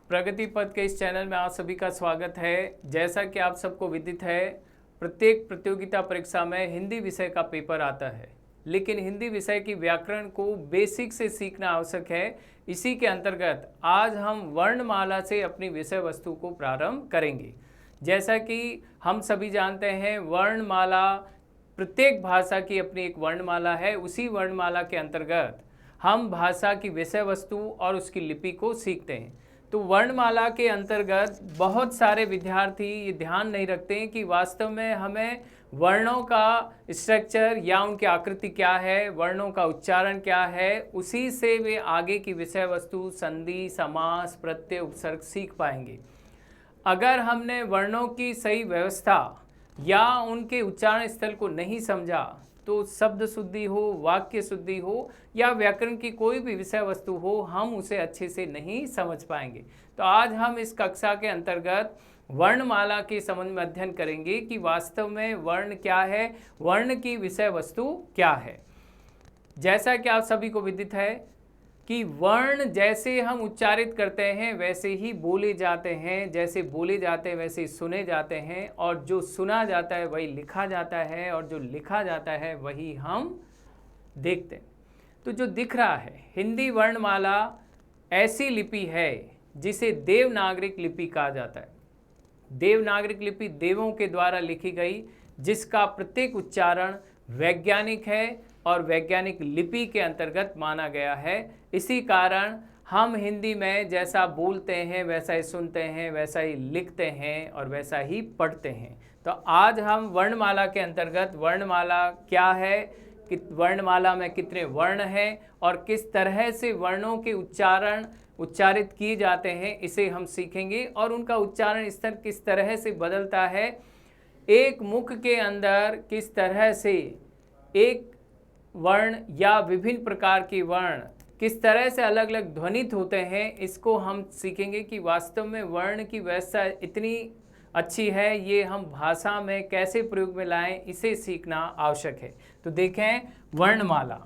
प्रगति पथ के इस चैनल में आप सभी का स्वागत है। जैसा कि आप सबको विदित है, प्रत्येक प्रतियोगिता परीक्षा में हिंदी विषय का पेपर आता है, लेकिन हिंदी विषय की व्याकरण को बेसिक से सीखना आवश्यक है। इसी के अंतर्गत आज हम वर्णमाला से अपनी विषय वस्तु को प्रारंभ करेंगे। जैसा कि हम सभी जानते हैं, वर्णमाला प्रत्येक भाषा की अपनी एक वर्णमाला है। उसी वर्णमाला के अंतर्गत हम भाषा की विषय वस्तु और उसकी लिपि को सीखते हैं। तो वर्णमाला के अंतर्गत बहुत सारे विद्यार्थी ये ध्यान नहीं रखते हैं कि वास्तव में हमें वर्णों का स्ट्रक्चर या उनकी आकृति क्या है, वर्णों का उच्चारण क्या है, उसी से वे आगे की विषय वस्तु, संधि, समास, प्रत्यय, उपसर्ग सीख पाएंगे। अगर हमने वर्णों की सही व्यवस्था या उनके उच्चारण स्थल को नहीं समझा तो शब्द शुद्धि हो, वाक्य शुद्धि हो या व्याकरण की कोई भी विषय वस्तु हो, हम उसे अच्छे से नहीं समझ पाएंगे। तो आज हम इस कक्षा के अंतर्गत वर्णमाला के संबंध में अध्ययन करेंगे कि वास्तव में वर्ण क्या है, वर्ण की विषय वस्तु क्या है। जैसा कि आप सभी को विदित है कि वर्ण जैसे हम उच्चारित करते हैं वैसे ही बोले जाते हैं, जैसे बोले जाते हैं वैसे ही सुने जाते हैं, और जो सुना जाता है वही लिखा जाता है, और जो लिखा जाता है वही हम देखते हैं। तो जो दिख रहा है, हिंदी वर्णमाला ऐसी लिपि है जिसे देवनागरिक लिपि कहा जाता है। देवनागरिक लिपि देवों के द्वारा लिखी गई, जिसका प्रत्येक उच्चारण वैज्ञानिक है और वैज्ञानिक लिपि के अंतर्गत माना गया है। इसी कारण हम हिंदी में जैसा बोलते हैं वैसा ही सुनते हैं, वैसा ही लिखते हैं और वैसा ही पढ़ते हैं। तो आज हम वर्णमाला के अंतर्गत वर्णमाला क्या है, कि वर्णमाला में कितने वर्ण हैं और किस तरह से वर्णों के उच्चारित किए जाते हैं, इसे हम सीखेंगे। और उनका उच्चारण स्तर किस तरह से बदलता है, एक मुख के अंदर किस तरह से एक वर्ण या विभिन्न प्रकार के वर्ण किस तरह से अलग अलग ध्वनित होते हैं, इसको हम सीखेंगे कि वास्तव में वर्ण की व्यवस्था इतनी अच्छी है, ये हम भाषा में कैसे प्रयोग में लाएं, इसे सीखना आवश्यक है। तो देखें, वर्णमाला।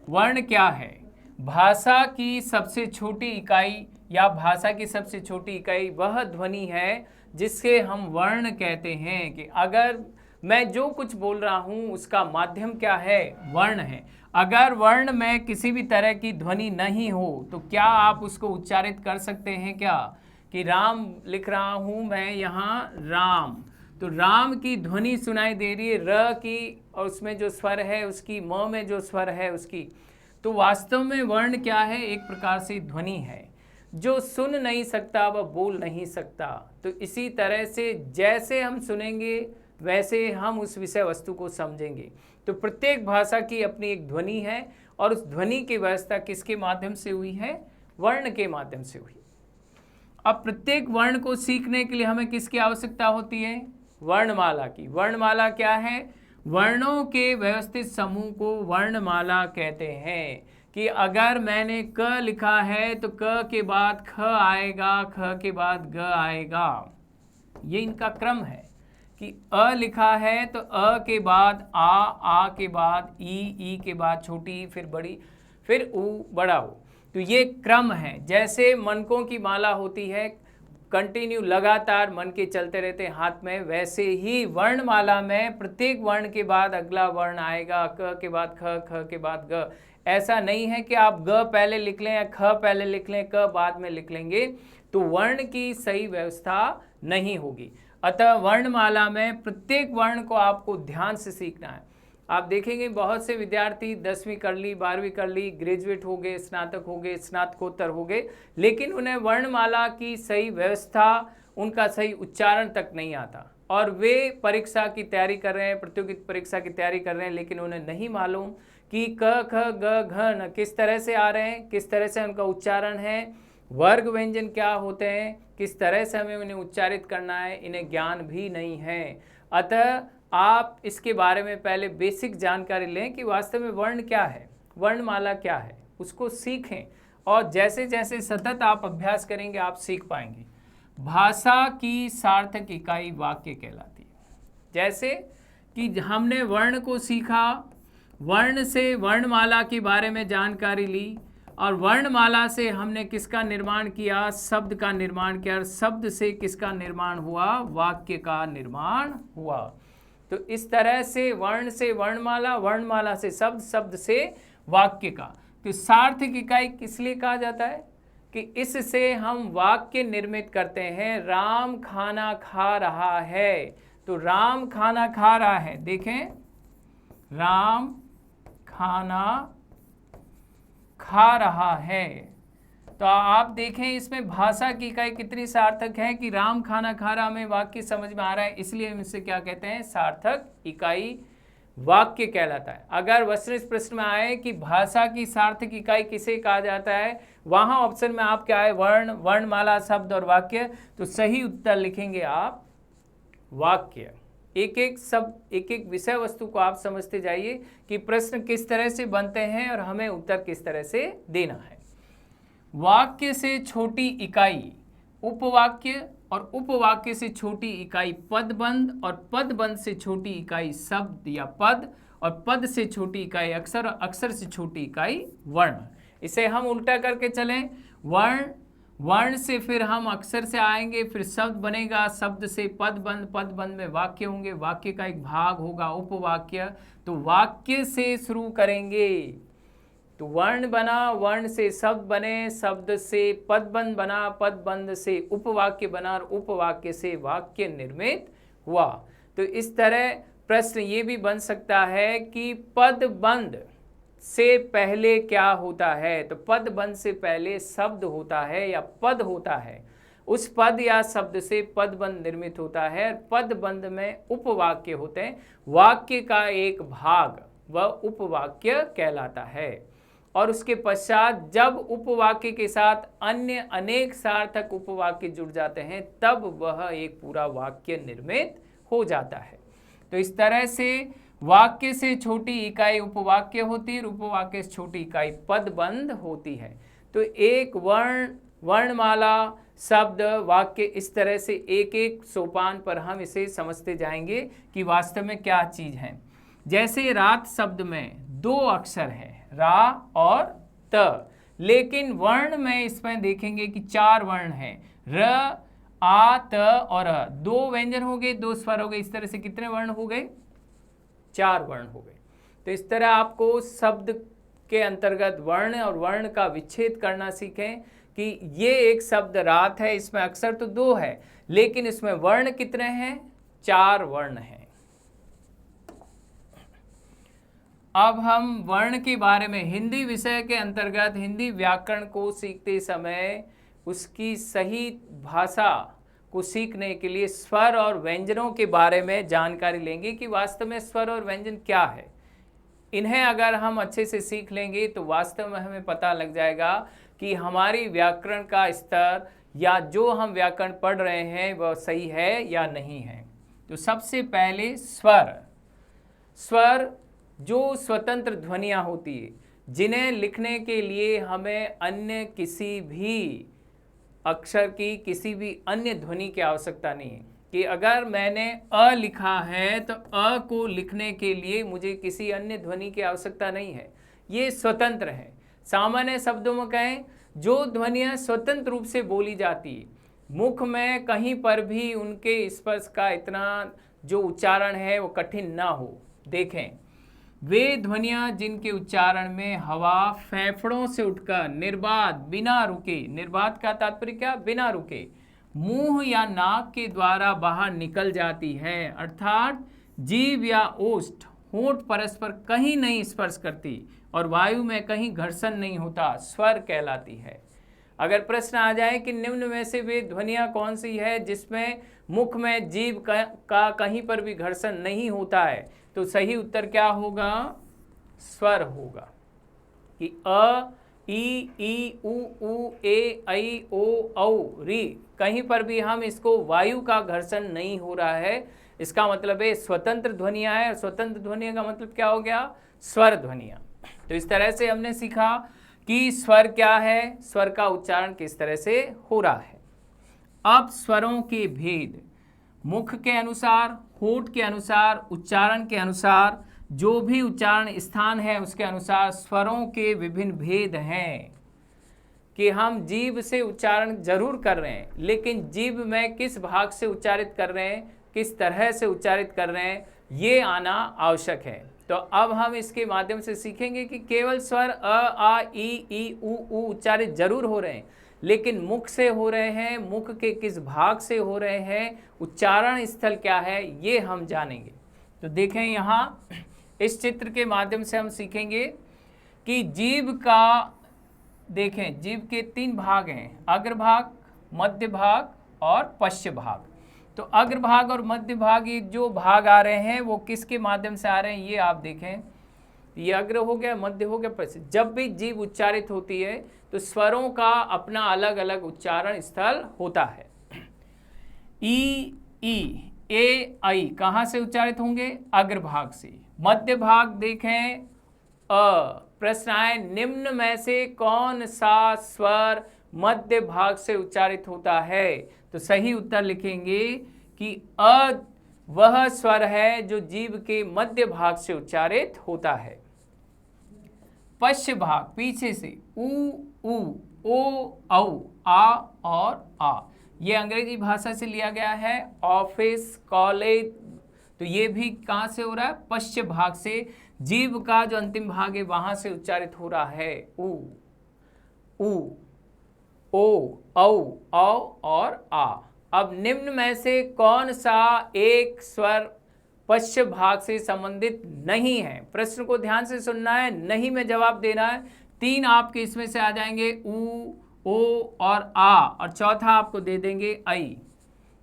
वर्ण क्या है? भाषा की सबसे छोटी इकाई या भाषा की सबसे छोटी इकाई वह ध्वनि है जिसके हम वर्ण कहते हैं। कि अगर मैं जो कुछ बोल रहा हूँ उसका माध्यम क्या है? वर्ण है। अगर वर्ण में किसी भी तरह की ध्वनि नहीं हो तो क्या आप उसको उच्चारित कर सकते हैं क्या? कि राम लिख रहा हूँ मैं यहाँ, राम, तो राम की ध्वनि सुनाई दे रही है, र की, और उसमें जो स्वर है उसकी, म में जो स्वर है उसकी। तो वास्तव में वर्ण क्या है? एक प्रकार से ध्वनि है। जो सुन नहीं सकता वह बोल नहीं सकता। तो इसी तरह से जैसे हम सुनेंगे वैसे हम उस विषय वस्तु को समझेंगे। तो प्रत्येक भाषा की अपनी एक ध्वनि है, और उस ध्वनि की व्यवस्था किसके माध्यम से हुई है? वर्ण के माध्यम से हुई। अब प्रत्येक वर्ण को सीखने के लिए हमें किसकी आवश्यकता होती है? वर्णमाला की। वर्णमाला क्या है? वर्णों के व्यवस्थित समूह को वर्णमाला कहते हैं। कि अगर मैंने क लिखा है तो क के बाद ख आएगा, ख के बाद ग आएगा, ये इनका क्रम है। कि अ लिखा है तो अ के बाद आ के बाद ई के बाद छोटी ई, फिर बड़ी, फिर ऊ, बड़ा ऊ। तो ये क्रम है। जैसे मनकों की माला होती है, कंटिन्यू लगातार मन के चलते रहते हैं हाथ में, वैसे ही वर्णमाला में प्रत्येक वर्ण के बाद अगला वर्ण आएगा। क के बाद ख, ख के बाद ग। ऐसा नहीं है कि आप ग पहले लिख लें या ख पहले लिख लें, क बाद में लिख लेंगे, तो वर्ण की सही व्यवस्था नहीं होगी। अतः वर्णमाला में प्रत्येक वर्ण को आपको ध्यान से सीखना है। आप देखेंगे बहुत से विद्यार्थी 10वीं कर ली, 12वीं कर ली, ग्रेजुएट हो गए, स्नातक हो गए, स्नातकोत्तर हो गए, लेकिन उन्हें वर्णमाला की सही व्यवस्था, उनका सही उच्चारण तक नहीं आता, और वे परीक्षा की तैयारी कर रहे हैं, प्रतियोगिता परीक्षा की तैयारी कर रहे हैं, लेकिन उन्हें नहीं मालूम कि क, ख, ग, घ, न किस तरह से आ रहे हैं, किस तरह से उनका उच्चारण है, वर्ग व्यंजन क्या होते हैं, किस तरह से हमें उन्हें उच्चारित करना है, इन्हें ज्ञान भी नहीं है। अतः आप इसके बारे में पहले बेसिक जानकारी लें कि वास्तव में वर्ण क्या है, वर्णमाला क्या है, उसको सीखें, और जैसे जैसे सतत आप अभ्यास करेंगे आप सीख पाएंगे। भाषा की सार्थक इकाई वाक्य कहलाती है। जैसे कि हमने वर्ण को सीखा, वर्ण से वर्णमाला के बारे में जानकारी ली, और वर्णमाला से हमने किसका निर्माण किया? शब्द का निर्माण किया। और शब्द से किसका निर्माण हुआ? वाक्य का निर्माण हुआ। तो इस तरह से वर्ण से वर्णमाला, वर्णमाला से शब्द, शब्द से वाक्य का। तो सार्थक इकाई किस लिए कहा जाता है? कि इससे हम वाक्य निर्मित करते हैं। राम खाना खा रहा है, तो राम खाना खा रहा है, देखें, राम खाना खा रहा है। तो आप देखें इसमें भाषा की इकाई कितनी सार्थक है कि राम खाना खा रहा, हमें वाक्य समझ में आ रहा है, इसलिए हम इसे क्या कहते हैं? सार्थक इकाई वाक्य कहलाता है। अगर वस्तुनिष्ठ प्रश्न में आए कि भाषा की सार्थक इकाई किसे कहा जाता है, वहां ऑप्शन में आप क्या है? वर्ण, वर्णमाला, शब्द और वाक्य। तो सही उत्तर लिखेंगे आप वाक्य। एक एक शब्द, एक एक विषय वस्तु को आप समझते जाइए कि प्रश्न किस तरह से बनते हैं और हमें उत्तर किस तरह से देना है। वाक्य से छोटी इकाई उपवाक्य, और उपवाक्य से छोटी इकाई पदबंध, और पदबंध से छोटी इकाई शब्द या पद, और पद से छोटी इकाई अक्षर, और अक्षर से छोटी इकाई वर्ण। इसे हम उल्टा करके चलें, वर्ण, वर्ण से फिर हम अक्षर से आएंगे, फिर शब्द बनेगा, शब्द से पदबंध, पदबंध में वाक्य होंगे, वाक्य का एक भाग होगा उपवाक्य। तो वाक्य से शुरू करेंगे, तो वर्ण बना, वर्ण से शब्द बने, शब्द से पदबंध बना, पदबंध से उपवाक्य बना, और उपवाक्य से वाक्य निर्मित हुआ। तो इस तरह प्रश्न ये भी बन सकता है कि पदबंध से पहले क्या होता है? तो पदबंध से पहले शब्द होता है या पद होता है, उस पद या शब्द से पदबंध निर्मित होता है, और पदबंध में उपवाक्य होते हैं। वाक्य का एक भाग वह उपवाक्य कहलाता है। और उसके पश्चात जब उपवाक्य के साथ अन्य अनेक सार्थक उपवाक्य जुड़ जाते हैं, तब वह एक पूरा वाक्य निर्मित हो जाता है। तो इस तरह से वाक्य से छोटी इकाई उपवाक्य होती है, और उपवाक्य से छोटी इकाई पदबंध होती है। तो एक वर्ण, वर्णमाला, शब्द, वाक्य, इस तरह से एक एक सोपान पर हम इसे समझते जाएंगे कि वास्तव में क्या चीज़ है। जैसे रात शब्द में 2 अक्षर हैं, रा और त, लेकिन वर्ण में इसमें देखेंगे कि 4 वर्ण हैं, र, आ, त और अ। 2 व्यंजन हो गए, 2 स्वर हो गए, इस तरह से कितने वर्ण हो गए? 4 वर्ण हो गए। तो इस तरह आपको शब्द के अंतर्गत वर्ण और वर्ण का विच्छेद करना सीखें कि ये एक शब्द रात है, इसमें अक्षर तो 2 है, लेकिन इसमें वर्ण कितने हैं? 4 वर्ण हैं। अब हम वर्ण के बारे में हिंदी विषय के अंतर्गत हिंदी व्याकरण को सीखते समय उसकी सही भाषा को सीखने के लिए स्वर और व्यंजनों के बारे में जानकारी लेंगे कि वास्तव में स्वर और व्यंजन क्या है। इन्हें अगर हम अच्छे से सीख लेंगे तो वास्तव में हमें पता लग जाएगा कि हमारी व्याकरण का स्तर या जो हम व्याकरण पढ़ रहे हैं वह सही है या नहीं है। तो सबसे पहले स्वर, स्वर जो स्वतंत्र ध्वनियाँ होती है, जिन्हें लिखने के लिए हमें अन्य किसी भी अक्षर की, किसी भी अन्य ध्वनि की आवश्यकता नहीं है। कि अगर मैंने अ लिखा है तो अ को लिखने के लिए मुझे किसी अन्य ध्वनि की आवश्यकता नहीं है, ये स्वतंत्र है। सामान्य शब्दों में कहें, जो ध्वनियाँ स्वतंत्र रूप से बोली जाती है, मुख में कहीं पर भी उनके स्पर्श का इतना जो उच्चारण है वो कठिन ना हो। देखें, वे ध्वनियाँ जिनके उच्चारण में हवा फेफड़ों से उठकर निर्बाध, बिना रुके, निर्बाध का तात्पर्य क्या? बिना रुके, मुंह या नाक के द्वारा बाहर निकल जाती है, अर्थात जीभ या ओष्ठ, होंठ परस्पर कहीं नहीं स्पर्श करती और वायु में कहीं घर्षण नहीं होता, स्वर कहलाती है। अगर प्रश्न आ जाए कि निम्न में से वे ध्वनियाँ कौन सी है जिसमें मुख में जीभ का कहीं पर भी घर्षण नहीं होता है, तो सही उत्तर क्या होगा? स्वर होगा। कि अ, ई, उ, ए, ऐ, ओ, औ, री, कहीं पर भी हम इसको वायु का घर्षण नहीं हो रहा है, इसका मतलब है स्वतंत्र ध्वनियाँ है। स्वतंत्र ध्वनियों का मतलब क्या हो गया? स्वर ध्वनियाँ। तो इस तरह से हमने सीखा कि स्वर क्या है, स्वर का उच्चारण किस तरह से हो रहा है। अब स्वरों के भेद, मुख के अनुसार, होठ के अनुसार, उच्चारण के अनुसार, जो भी उच्चारण स्थान है उसके अनुसार स्वरों के विभिन्न भेद हैं। कि हम जीभ से उच्चारण जरूर कर रहे हैं, लेकिन जीभ में किस भाग से उच्चारित कर रहे हैं, किस तरह से उच्चारित कर रहे हैं, ये आना आवश्यक है। तो अब हम इसके माध्यम से सीखेंगे कि केवल स्वर अ, आ, ई, ऊ उच्चारित जरूर हो रहे हैं, लेकिन मुख से हो रहे हैं, मुख के किस भाग से हो रहे हैं, उच्चारण स्थल क्या है, ये हम जानेंगे। तो देखें यहाँ इस चित्र के माध्यम से हम सीखेंगे कि जीभ का, देखें जीभ के 3 भाग हैं, अग्रभाग, मध्य भाग और पश्च भाग। तो अग्रभाग और मध्य भाग, ये जो भाग आ रहे हैं वो किसके माध्यम से आ रहे हैं, ये आप देखें, ये अग्र हो गया, मध्य हो गया, पश्च। जब भी जीभ उच्चारित होती है तो स्वरों का अपना अलग अलग उच्चारण स्थल होता है। ई, ए, आई कहाँ से उच्चारित होंगे, अग्रभाग से। मध्य भाग देखें अ, प्रश्न आए निम्न में से कौन सा स्वर मध्य भाग से उच्चारित होता है, तो सही उत्तर लिखेंगे कि अ वह स्वर है जो जीभ के मध्य भाग से उच्चारित होता है। पश्च भाग पीछे से ऊ, ओ, औ, आ और आ, ये अंग्रेजी भाषा से लिया गया है, ऑफिस, कॉलेज, तो ये भी कहाँ से हो रहा है, पश्च भाग से। जीभ का जो अंतिम भाग है वहां से उच्चारित हो रहा है ऊ, ओ, औ और आ। अब निम्न में से कौन सा एक स्वर पश्च भाग से संबंधित नहीं है, प्रश्न को ध्यान से सुनना है, नहीं में जवाब देना है। 3 आपके इसमें से आ जाएंगे ऊ, ओ और आ, और चौथा आपको दे देंगे आई।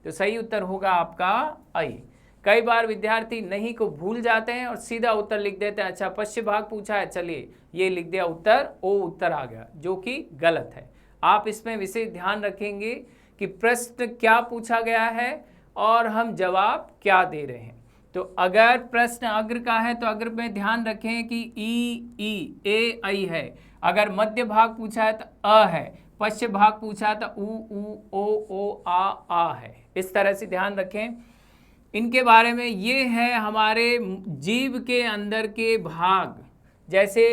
तो सही उत्तर होगा आपका आई। कई बार विद्यार्थी नहीं को भूल जाते हैं और सीधा उत्तर लिख देते हैं, अच्छा पश्च भाग पूछा है, चलिए ये लिख दिया उत्तर, ओ उत्तर आ गया, जो कि गलत है। आप इसमें विशेष ध्यान रखेंगे कि प्रश्न क्या पूछा गया है और हम जवाब क्या दे रहे हैं। तो अगर प्रश्न अग्र का है तो अग्र में ध्यान रखें कि ई, ए, आई है। अगर मध्य भाग पूछा है तो अ है, पश्च भाग पूछा है तो ऊ, ओ, आ है। इस तरह से ध्यान रखें इनके बारे में। ये है हमारे जीभ के अंदर के भाग, जैसे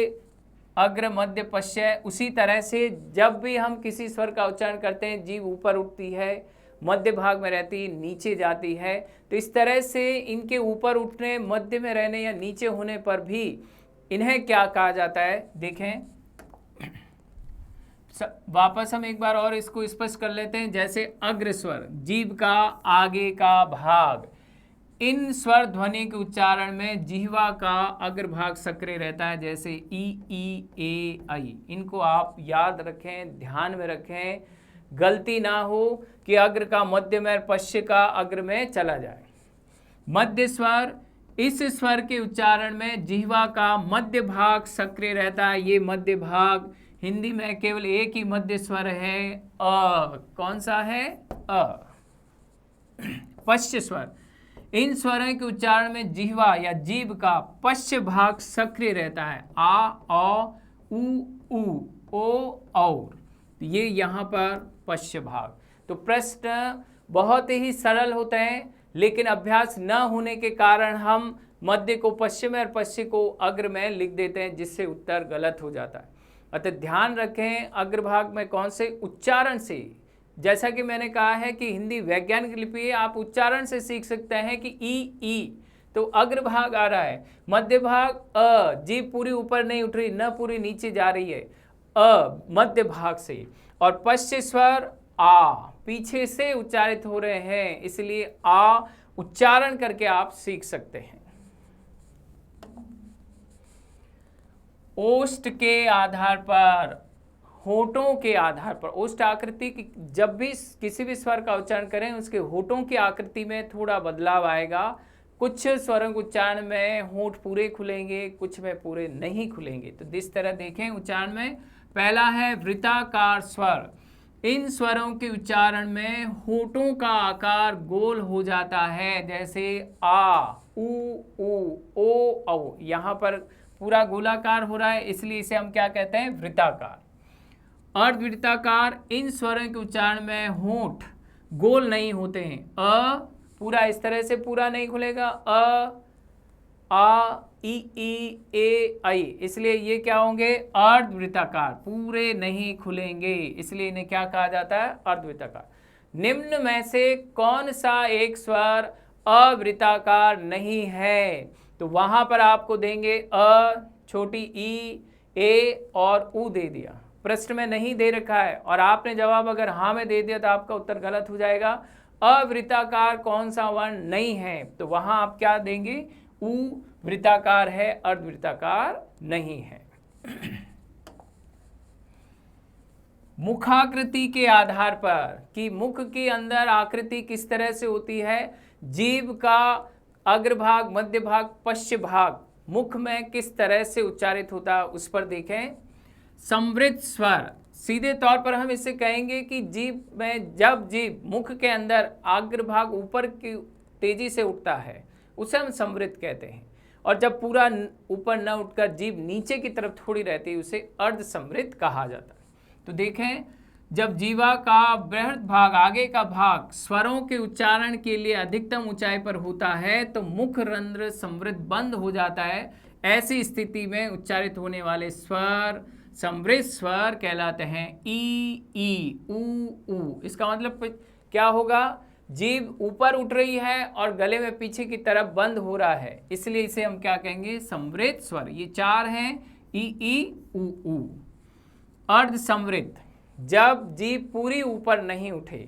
अग्र, मध्य, पश्च, उसी तरह से जब भी हम किसी स्वर का उच्चारण करते हैं जीभ ऊपर उठती है, मध्य भाग में रहती है, नीचे जाती है। तो इस तरह से इनके ऊपर उठने, मध्य में रहने या नीचे होने पर भी इन्हें क्या कहा जाता है, देखें वापस हम एक बार और इसको स्पष्ट कर लेते हैं। जैसे अग्र स्वर, जीभ का आगे का भाग, इन स्वर ध्वनि के उच्चारण में जिह्वा का अग्रभाग सक्रिय रहता है, जैसे ई, ए, आई। इनको आप याद रखें, ध्यान में रखें, गलती ना हो कि अग्र का मध्य में, पश्च का अग्र में चला जाए। मध्य स्वर, इस स्वर के उच्चारण में जिह्वा का मध्य भाग सक्रिय रहता है, ये मध्य भाग। हिंदी में केवल एक ही मध्य स्वर है अ, कौन सा है, अ। पश्च स्वर, इन स्वरों के उच्चारण में जिह्वा या जीभ का पश्च भाग सक्रिय रहता है, आ, औ, ऊ, ओ, और। ये यहाँ पर पश्च भाग। तो प्रश्न बहुत ही सरल होते हैं, लेकिन अभ्यास न होने के कारण हम मध्य को पश्चिम में और पश्चिम को अग्र में लिख देते हैं, जिससे उत्तर गलत हो जाता है। अतः ध्यान रखें अग्रभाग में कौन से उच्चारण से, जैसा कि मैंने कहा है कि हिंदी वैज्ञानिक लिपि है, आप उच्चारण से सीख सकते हैं कि ई तो अग्रभाग आ रहा है, मध्य भाग अ, जीभ पूरी ऊपर नहीं उठ रही, न पूरी नीचे जा रही है, अ मध्य भाग से, और पश्च स्वर आ पीछे से उच्चारित हो रहे हैं, इसलिए आ उच्चारण करके आप सीख सकते हैं। ओष्ठ के आधार पर, होठों के आधार पर, ओष्ठ आकृति की जब भी किसी भी स्वर का उच्चारण करें उसके होठों की आकृति में थोड़ा बदलाव आएगा। कुछ स्वरों के उच्चारण में होठ पूरे खुलेंगे, कुछ में पूरे नहीं खुलेंगे। तो इस तरह देखें उच्चारण में, पहला है वृत्ताकार स्वर, इन स्वरों के उच्चारण में होठों का आकार गोल हो जाता है, जैसे आ, ऊ, ओ, औ। यहाँ पर पूरा गोलाकार हो रहा है, इसलिए इसे हम क्या कहते हैं, वृत्ताकार। अर्धवृत्ताकार, इन स्वरों के उच्चारण में होंठ गोल नहीं होते हैं, अ पूरा इस तरह से पूरा नहीं खुलेगा, अ, आ ई ए आई, इसलिए ये क्या होंगे? अर्धवृत्ताकार, पूरे नहीं खुलेंगे, इसलिए इन्हें क्या कहा जाता है? अर्धवृत्ताकार। निम्न में से कौन सा एक स्वर अवृत्ताकार नहीं है? तो वहां पर आपको देंगे अ, छोटी ई, ए और उ दे दिया। प्रश्न में नहीं दे रखा है और आपने जवाब अगर हाँ में दे दिया तो आपका उत्तर गलत हो जाएगा। अवृत्ताकार कौन सा वर्ण नहीं है? तो वहां आप क्या देंगे? उ वृत्ताकार है, अर्धवृत्ताकार नहीं है। मुखाकृति के आधार पर कि मुख के अंदर आकृति किस तरह से होती है, जीभ का अग्रभाग, मध्य भाग, पश्च भाग मुख में किस तरह से उच्चारित होता है उस पर देखें। समृद्ध स्वर, सीधे तौर पर हम इसे कहेंगे कि जीभ में जब जीभ मुख के अंदर अग्रभाग ऊपर की तेजी से उठता है उसे हम समृद्ध कहते हैं, और जब पूरा ऊपर न उठकर जीभ नीचे की तरफ थोड़ी रहती है उसे अर्ध समृद्ध कहा जाता है। तो देखें, जब जीवा का बृहद भाग, आगे का भाग स्वरों के उच्चारण के लिए अधिकतम ऊंचाई पर होता है तो मुख रंध्र समृद्ध बंद हो जाता है। ऐसी स्थिति में उच्चारित होने वाले स्वर समृद्ध स्वर कहलाते हैं। ई, ऊ। इसका मतलब क्या होगा? जीभ ऊपर उठ रही है और गले में पीछे की तरफ बंद हो रहा है, इसलिए इसे हम क्या कहेंगे? समृद्ध स्वर। ये चार हैं, ई, ऊ। अर्ध समृद्ध, जब जीभ पूरी ऊपर नहीं उठे,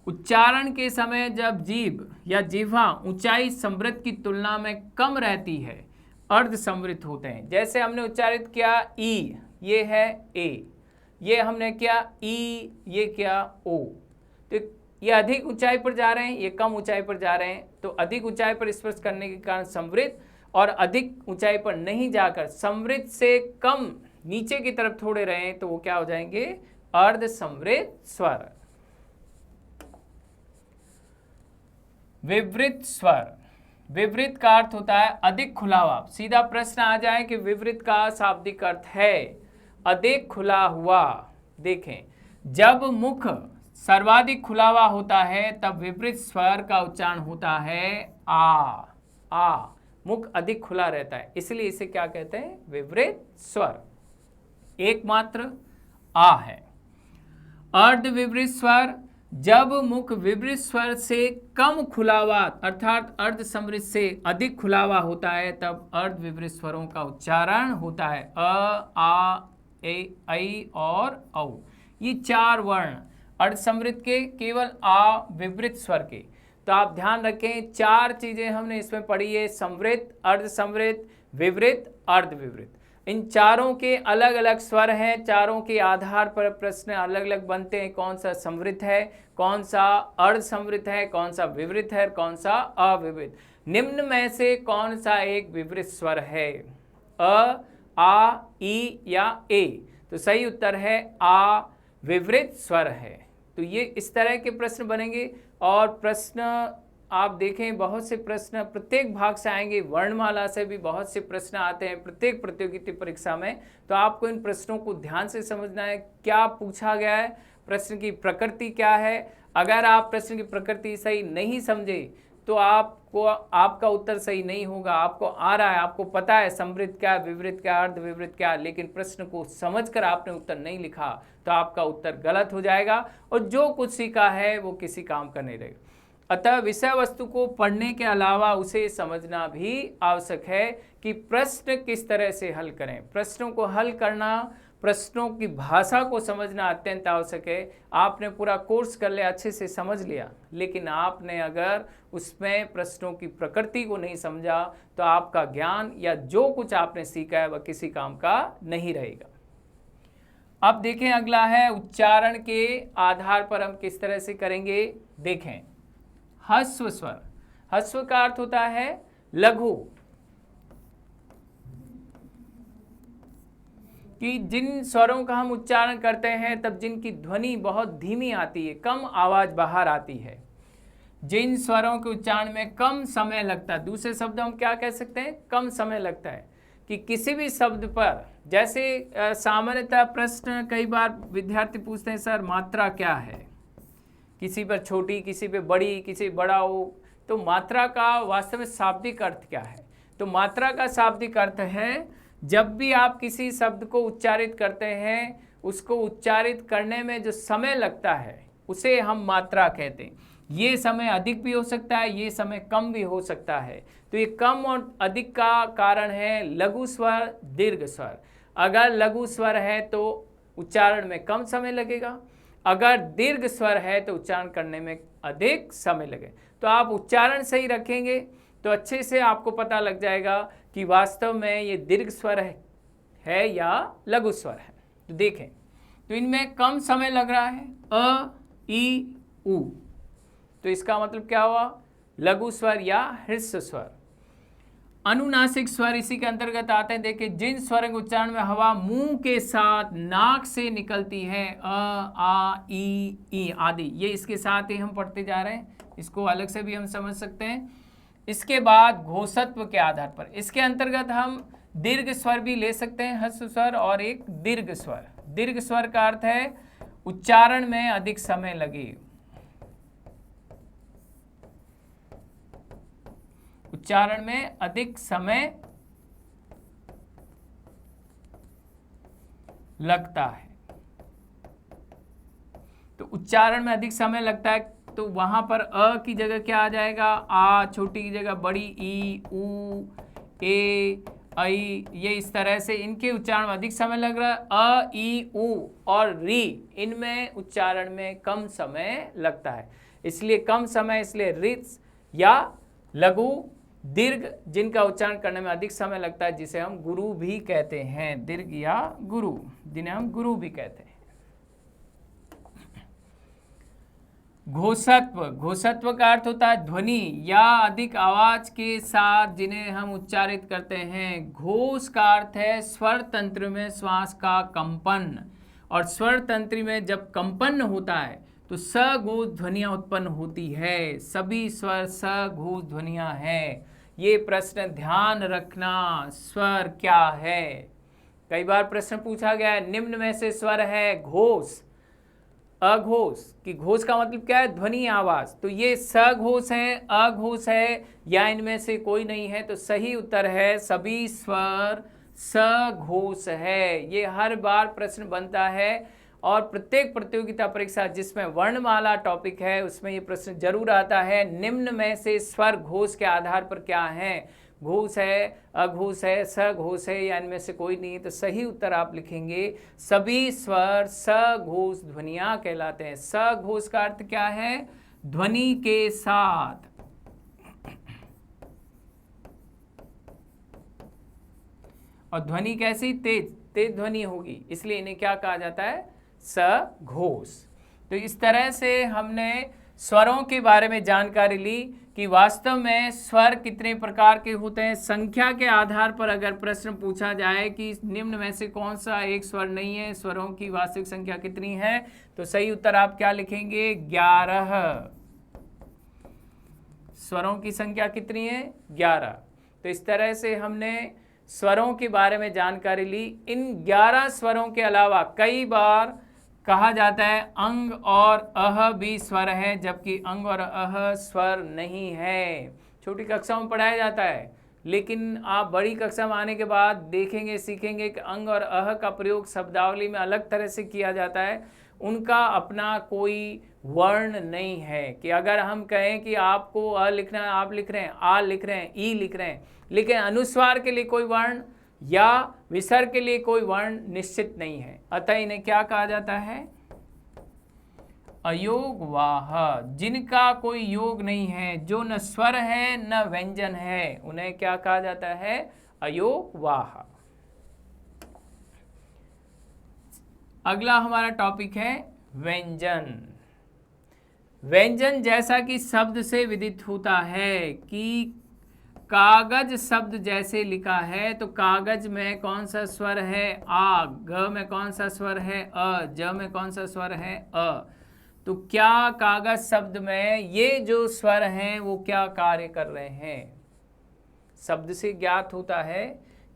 उच्चारण के समय जब जीभ या जिह्वा ऊंचाई समृद्ध की तुलना में कम रहती है, अर्ध समृद्ध होते हैं। जैसे हमने उच्चारित किया ई, ये है ए, ये हमने किया ई, ये क्या ओ। तो ये अधिक ऊंचाई पर जा रहे हैं, ये कम ऊंचाई पर जा रहे हैं, तो अधिक ऊंचाई पर स्पर्श करने के कारण समृद्ध, और अधिक ऊंचाई पर नहीं जाकर समृद्ध से कम नीचे की तरफ थोड़े रहे तो वो क्या हो जाएंगे? अर्ध समृद्ध स्वर। विवृत स्वर, विवृत का अर्थ होता है अधिक खुला हुआ। सीधा प्रश्न आ जाए कि विवृत का शाब्दिक अर्थ है अधिक खुला हुआ। देखें, जब मुख सर्वाधिक खुला हुआ होता है तब विवृत स्वर का उच्चारण होता है आ। मुख अधिक खुला रहता है, इसलिए इसे क्या कहते हैं? विवृत स्वर। एकमात्र आ है। अर्ध विवृत स्वर, जब मुख विवृत स्वर से कम खुला हुआ अर्थात अर्ध समृद्ध से अधिक खुला हुआ होता है तब अर्ध विवृत स्वरों का उच्चारण होता है। अ, आ, ए, ऐ और औ। ये चार वर्ण अर्ध समृद्ध के, केवल आ विवृत स्वर के। तो आप ध्यान रखें, चार चीजें हमने इसमें पढ़ी है, समृद्ध, अर्ध समृद्ध, विवृत, अर्ध विवृत। इन चारों के अलग अलग स्वर हैं, चारों के आधार पर प्रश्न अलग अलग बनते हैं। कौन सा समृद्ध है, कौन सा अर्ध समृद्ध है, कौन सा विवृत है, कौन सा अविवृत। निम्न में से कौन सा एक विवृत स्वर है? अ, आ, ई या ए? तो सही उत्तर है आ विवृत स्वर है। तो ये इस तरह के प्रश्न बनेंगे। और प्रश्न आप देखें, बहुत से प्रश्न प्रत्येक भाग से आएंगे, वर्णमाला से भी बहुत से प्रश्न आते हैं प्रत्येक प्रतियोगिता परीक्षा में। तो आपको इन प्रश्नों को ध्यान से समझना है, क्या पूछा गया है, प्रश्न की प्रकृति क्या है। अगर आप प्रश्न की प्रकृति सही नहीं समझे तो आपका उत्तर सही नहीं होगा। आपको आ रहा है, आपको पता है समृद्ध क्या, विवृत क्या, अर्ध विवृत क्या, लेकिन प्रश्न को समझकर आपने उत्तर नहीं लिखा तो आपका उत्तर गलत हो जाएगा और जो कुछ सीखा है वो किसी काम का नहीं रहेगा। अतः विषय वस्तु को पढ़ने के अलावा उसे समझना भी आवश्यक है कि प्रश्न किस तरह से हल करें। प्रश्नों को हल करना, प्रश्नों की भाषा को समझना अत्यंत आवश्यक है। आपने पूरा कोर्स कर लिया, अच्छे से समझ लिया, लेकिन आपने अगर उसमें प्रश्नों की प्रकृति को नहीं समझा तो आपका ज्ञान या जो कुछ आपने सीखा है वह किसी काम का नहीं रहेगा। अब देखें, अगला है उच्चारण के आधार पर हम किस तरह से करेंगे। देखें, ह्रस्व स्वर, ह्रस्व का अर्थ होता है लघु, कि जिन स्वरों का हम उच्चारण करते हैं तब जिनकी ध्वनि बहुत धीमी आती है, कम आवाज बाहर आती है, जिन स्वरों के उच्चारण में कम समय लगता है। दूसरे शब्द हम क्या कह सकते हैं? कम समय लगता है। कि किसी भी शब्द पर, जैसे सामान्यतः प्रश्न कई बार विद्यार्थी पूछते हैं, सर मात्रा क्या है, किसी पर छोटी, किसी पे बड़ी, किसी बड़ा हो, तो मात्रा का वास्तव में शाब्दिक अर्थ क्या है? तो मात्रा का शाब्दिक अर्थ है जब भी आप किसी शब्द को उच्चारित करते हैं, उसको उच्चारित करने में जो समय लगता है उसे हम मात्रा कहते हैं। ये समय अधिक भी हो सकता है, ये समय कम भी हो सकता है। तो ये कम और अधिक का कारण है लघु स्वर, दीर्घ स्वर। अगर लघु स्वर है तो उच्चारण में कम समय लगेगा, अगर दीर्घ स्वर है तो उच्चारण करने में अधिक समय लगे। तो आप उच्चारण सही रखेंगे तो अच्छे से आपको पता लग जाएगा कि वास्तव में ये दीर्घ स्वर है या लघु स्वर है। तो देखें, तो इनमें कम समय लग रहा है, अ, ई, उ, तो इसका मतलब क्या हुआ, लघु स्वर या ह्रस्व स्वर। अनुनासिक स्वर इसी के अंतर्गत आते हैं। देखिए, जिन स्वर के उच्चारण में हवा मुंह के साथ नाक से निकलती है, अ, आ, ई आदि, ये इसके साथ ही हम पढ़ते जा रहे हैं, इसको अलग से भी हम समझ सकते हैं। इसके बाद घोषत्व के आधार पर इसके अंतर्गत हम दीर्घ स्वर भी ले सकते हैं, ह्रस्व स्वर और एक दीर्घ स्वर। दीर्घ स्वर का अर्थ है उच्चारण में अधिक समय लगे, उच्चारण में अधिक समय लगता है। तो उच्चारण में अधिक समय लगता है तो वहां पर अ की जगह क्या आ जाएगा, आ, छोटी की जगह बड़ी, ई, उ, ए, आई, ये इस तरह से इनके उच्चारण में अधिक समय लग रहा है। अ, ई, उ और री, इनमें उच्चारण में कम समय लगता है, इसलिए कम समय, इसलिए रिच या लघु, दीर्घ, जिनका उच्चारण करने में अधिक समय लगता है, जिसे हम गुरु भी कहते हैं, दीर्घ या गुरु, जिन्हें हम गुरु भी कहते हैं। घोषत्व, घोषत्व का अर्थ होता है ध्वनि या अधिक आवाज के साथ जिन्हें हम उच्चारित करते हैं। घोष का अर्थ है स्वर तंत्र में श्वास का कंपन, और स्वर तंत्र में जब कंपन होता है तो सघोष ध्वनियां उत्पन्न होती है। सभी स्वर सघोष ध्वनियां हैं। ये प्रश्न ध्यान रखना, स्वर क्या है। कई बार प्रश्न पूछा गया है, निम्न में से स्वर है घोष, अघोष, कि घोष का मतलब क्या है, ध्वनि, आवाज। तो ये सघोष है, अघोष है, या इनमें से कोई नहीं है। तो सही उत्तर है सभी स्वर सघोष है। ये हर बार प्रश्न बनता है और प्रत्येक प्रतियोगिता परीक्षा जिसमें वर्णमाला टॉपिक है उसमें ये प्रश्न जरूर आता है, निम्न में से स्वर घोष के आधार पर क्या है, घोष है, अघोष है, सघोष है, या इनमें से कोई नहीं। तो सही उत्तर आप लिखेंगे सभी स्वर सघोष ध्वनियां कहलाते हैं। सघोष का अर्थ क्या है, ध्वनि के साथ। और ध्वनि कैसी, तेज, तेज ध्वनि होगी, इसलिए इन्हें क्या कहा जाता है, सघोष। तो इस तरह से हमने स्वरों के बारे में जानकारी ली कि वास्तव में स्वर कितने प्रकार के होते हैं। संख्या के आधार पर अगर प्रश्न पूछा जाए कि निम्न में से कौन सा एक स्वर नहीं है, स्वरों की वास्तविक संख्या कितनी है, तो सही उत्तर आप क्या लिखेंगे, 11। स्वरों की संख्या कितनी है, 11। तो इस तरह से हमने स्वरों के बारे में जानकारी ली। इन 11 स्वरों के अलावा कई बार कहा जाता है अंग और अह भी स्वर है, जबकि अंग और अह स्वर नहीं है। छोटी कक्षा में पढ़ाया जाता है, लेकिन आप बड़ी कक्षा में आने के बाद देखेंगे, सीखेंगे कि अंग और अह का प्रयोग शब्दावली में अलग तरह से किया जाता है। उनका अपना कोई वर्ण नहीं है कि अगर हम कहें कि आपको अ लिखना है, आप लिख रहे हैं, आ लिख रहे हैं, ई लिख रहे हैं, लेकिन अनुस्वार के लिए कोई वर्ण या विसर्ग के लिए कोई वर्ण निश्चित नहीं है। अतः इन्हें क्या कहा जाता है, अयोगवाह। जिनका कोई योग नहीं है, जो न स्वर है न व्यंजन है, उन्हें क्या कहा जाता है, अयोगवाह। अगला हमारा टॉपिक है व्यंजन। व्यंजन जैसा कि शब्द से विदित होता है कि कागज शब्द जैसे लिखा है, तो कागज में कौन सा स्वर है, आ, ग में कौन सा स्वर है, अ, ज में कौन सा स्वर है, अ। तो क्या कागज शब्द में ये जो स्वर हैं वो क्या कार्य कर रहे हैं। शब्द से ज्ञात होता है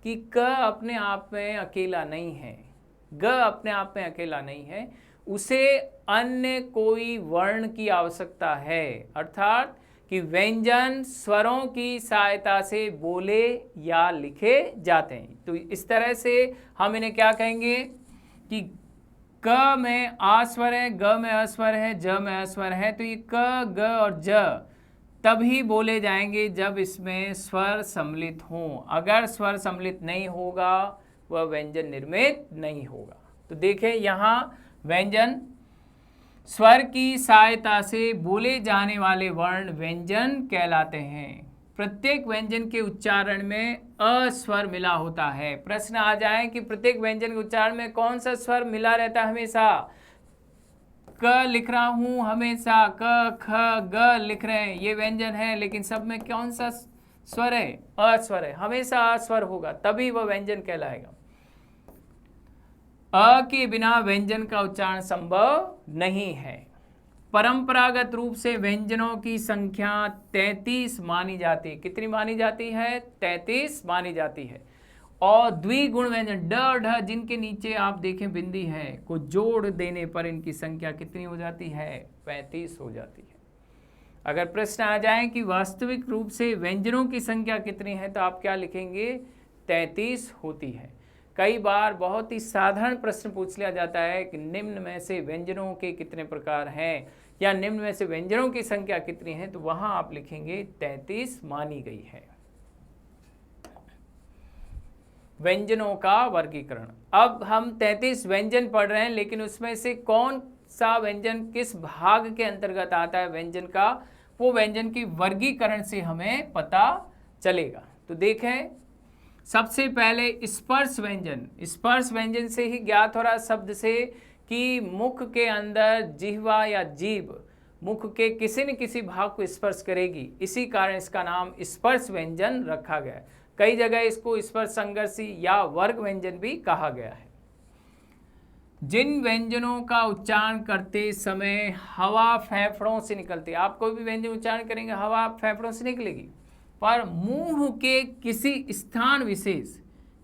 कि क अपने आप में अकेला नहीं है, ग अपने आप में अकेला नहीं है, उसे अन्य कोई वर्ण की आवश्यकता है। अर्थात कि व्यंजन स्वरों की सहायता से बोले या लिखे जाते हैं। तो इस तरह से हम इन्हें क्या कहेंगे कि क में आ स्वर है, ग में अस्वर है, ज में अस्वर है, तो ये क, ग और ज तभी बोले जाएंगे जब इसमें स्वर सम्मिलित हों। अगर स्वर सम्मिलित नहीं होगा वह व्यंजन निर्मित नहीं होगा। तो देखें यहाँ व्यंजन स्वर की सहायता से बोले जाने वाले वर्ण व्यंजन कहलाते हैं। प्रत्येक व्यंजन के उच्चारण में अ स्वर मिला होता है। प्रश्न आ जाए कि प्रत्येक व्यंजन के उच्चारण में कौन सा स्वर मिला रहता है हमेशा। क लिख रहा हूं हमेशा, क ख ग लिख रहे हैं, ये व्यंजन है, लेकिन सब में कौन सा स्वर है? अ स्वर है, हमेशा अ स्वर होगा तभी वह व्यंजन कहलाएगा। अ के बिना व्यंजन का उच्चारण संभव नहीं है। परंपरागत रूप से व्यंजनों की संख्या 33 मानी जाती है। कितनी मानी जाती है? 33 मानी जाती है। और द्विगुण व्यंजन ड और ढ जिनके नीचे आप देखें बिंदी है को जोड़ देने पर इनकी संख्या कितनी हो जाती है? 35 हो जाती है। अगर प्रश्न आ जाए कि वास्तविक रूप से व्यंजनों की संख्या कितनी है तो आप क्या लिखेंगे? 33 होती है। कई बार बहुत ही साधारण प्रश्न पूछ लिया जाता है कि निम्न में से व्यंजनों के कितने प्रकार हैं या निम्न में से व्यंजनों की संख्या कितनी है, तो वहां आप लिखेंगे 33 मानी गई है। व्यंजनों का वर्गीकरण। अब हम 33 व्यंजन पढ़ रहे हैं, लेकिन उसमें से कौन सा व्यंजन किस भाग के अंतर्गत आता है व्यंजन का, वो व्यंजन की वर्गीकरण से हमें पता चलेगा। तो देखें, सबसे पहले स्पर्श व्यंजन। स्पर्श व्यंजन से ही ज्ञात हो रहा शब्द से कि मुख के अंदर जिह्वा या जीभ मुख के किसी न किसी भाग को स्पर्श करेगी, इसी कारण इसका नाम स्पर्श व्यंजन रखा गया है। कई जगह इसको स्पर्श संघर्षी या वर्ग व्यंजन भी कहा गया है। जिन व्यंजनों का उच्चारण करते समय हवा फेफड़ों से निकलती है, आप कोई भी व्यंजन उच्चारण करेंगे हवा फेफड़ों से निकलेगी, पर मुंह के किसी स्थान विशेष,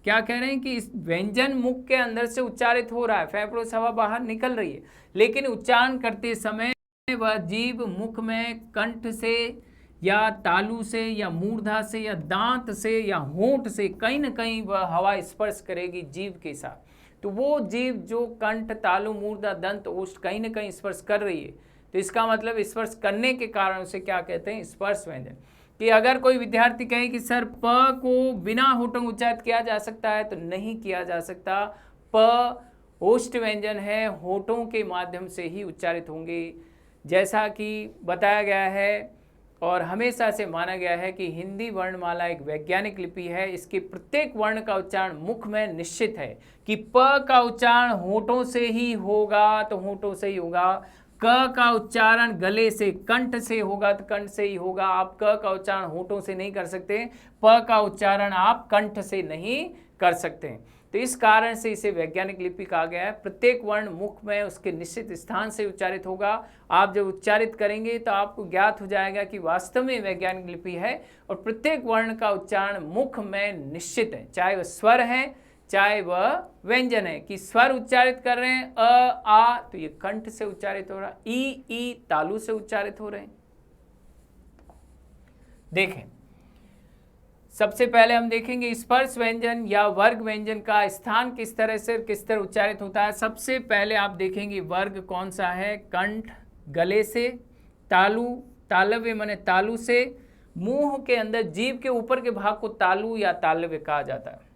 क्या कह रहे हैं कि इस व्यंजन मुख के अंदर से उच्चारित हो रहा है, फेफड़ों से हवा बाहर निकल रही है, लेकिन उच्चारण करते समय वह जीभ मुख में कंठ से या तालु से या मूर्धा से या दांत से या होंठ से कहीं न कहीं वह हवा स्पर्श करेगी जीभ के साथ। तो वो जीभ जो कंठ, तालु, मूर्धा, दंत, ओष्ठ कहीं न कहीं स्पर्श कर रही है, तो इसका मतलब स्पर्श करने के कारण उसे क्या कहते हैं? स्पर्श व्यंजन। कि अगर कोई विद्यार्थी कहे कि सर प को बिना होठों उच्चारित किया जा सकता है, तो नहीं किया जा सकता। प ओष्ठ व्यंजन है, होठों के माध्यम से ही उच्चारित होंगे, जैसा कि बताया गया है और हमेशा से माना गया है कि हिंदी वर्णमाला एक वैज्ञानिक लिपि है। इसके प्रत्येक वर्ण का उच्चारण मुख में निश्चित है कि प का उच्चारण होठों से ही होगा तो होठों से ही होगा, क का उच्चारण गले से कंठ से होगा तो कंठ से ही होगा। आप क का उच्चारण होठों से नहीं कर सकते, प का उच्चारण आप कंठ से नहीं कर सकते। तो इस कारण से इसे वैज्ञानिक लिपि कहा गया है। प्रत्येक वर्ण मुख में उसके निश्चित स्थान से उच्चारित होगा। आप जब उच्चारित करेंगे तो आपको ज्ञात हो जाएगा कि वास्तव में वैज्ञानिक लिपि है और प्रत्येक वर्ण का उच्चारण मुख में निश्चित है, चाहे वह स्वर है चाहे वह व्यंजन है। कि स्वर उच्चारित कर रहे हैं अ आ, तो ये कंठ से उच्चारित हो रहा है, ई तालु से उच्चारित हो रहे हैं। देखें, सबसे पहले हम देखेंगे स्पर्श व्यंजन या वर्ग व्यंजन का स्थान किस तरह से किस तरह उच्चारित होता है। सबसे पहले आप देखेंगे वर्ग कौन सा है? कंठ गले से, तालु तालव्य माने तालु से, मुंह के अंदर जीभ के ऊपर के भाग को तालु या तालव्य कहा जाता है।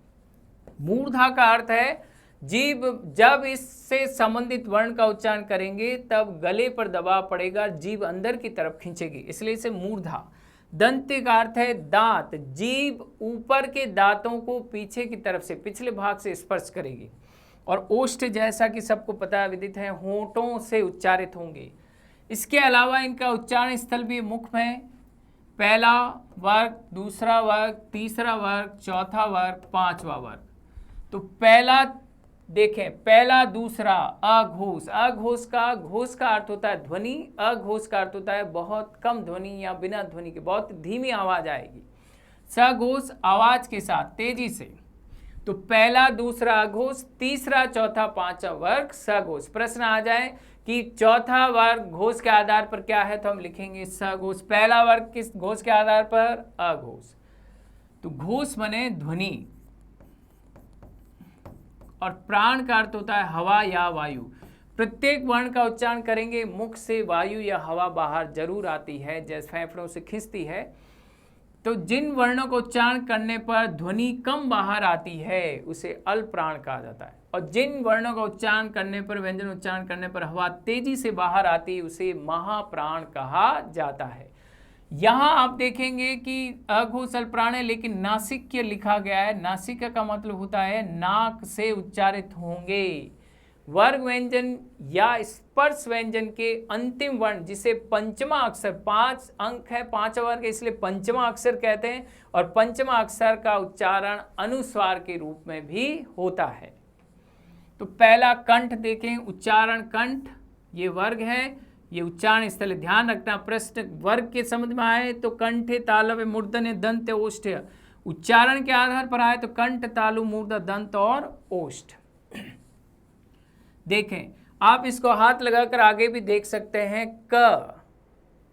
मूर्धा का अर्थ है जीभ जब इससे संबंधित वर्ण का उच्चारण करेंगे तब गले पर दबाव पड़ेगा, जीभ अंदर की तरफ खींचेगी, इसलिए इसे मूर्धा। दंत का अर्थ है दांत, जीभ ऊपर के दांतों को पीछे की तरफ से पिछले भाग से स्पर्श करेगी। और ओष्ठ जैसा कि सबको पता है विदित है, होठों से उच्चारित होंगे। इसके अलावा इनका उच्चारण स्थल भी मुख में पहला वर्ग, दूसरा वर्ग, तीसरा वर्ग, चौथा वर्ग, पांचवा वर्ग। तो पहला देखें, पहला दूसरा अघोष, अघोष का घोष का अर्थ होता है ध्वनि, अघोष का अर्थ होता है बहुत कम ध्वनि या बिना ध्वनि के, बहुत धीमी आवाज आएगी। सघोष आवाज के साथ तेजी से। तो पहला दूसरा अघोष, तीसरा चौथा पांचवा वर्ग सघोष। प्रश्न आ जाए कि चौथा वर्ग घोष के आधार पर क्या है, तो हम लिखेंगे सघोष। पहला वर्ग किस घोष के आधार पर, अघोष। तो घोष माने ध्वनि, और प्राण का अर्थ होता है हवा या वायु। प्रत्येक वर्ण का उच्चारण करेंगे, मुख से वायु या हवा बाहर जरूर आती है, जैसे फेफड़ों से खिंचती है। तो जिन वर्णों को उच्चारण करने पर ध्वनि कम बाहर आती है उसे अल्प प्राण कहा जाता है, और जिन वर्णों का उच्चारण करने पर, व्यंजन उच्चारण करने पर हवा तेजी से बाहर आती है उसे महाप्राण कहा जाता है। यहाँ आप देखेंगे कि अघोष अल्प प्राण है, लेकिन नासिक्य लिखा गया है। नासिक्य का मतलब होता है नाक से उच्चारित होंगे। वर्ग व्यंजन या स्पर्श व्यंजन के अंतिम वर्ण, जिसे पंचमा अक्षर, 5 अंक है, 5 वर्ग है, इसलिए पंचमा अक्षर कहते हैं, और पंचमा अक्षर का उच्चारण अनुस्वार के रूप में भी होता है। तो पहला कंठ देखें, उच्चारण कंठ, ये वर्ग है, ये उच्चारण स्थल ध्यान रखना। प्रश्न वर्ग के समझ में आए तो कंठे तालव्य मूर्धन्य दंत ओष्ठ, उच्चारण के आधार पर आए तो कंठ तालु मूर्धा दंत और ओष्ठ। देखें, आप इसको हाथ लगाकर आगे भी देख सकते हैं। क,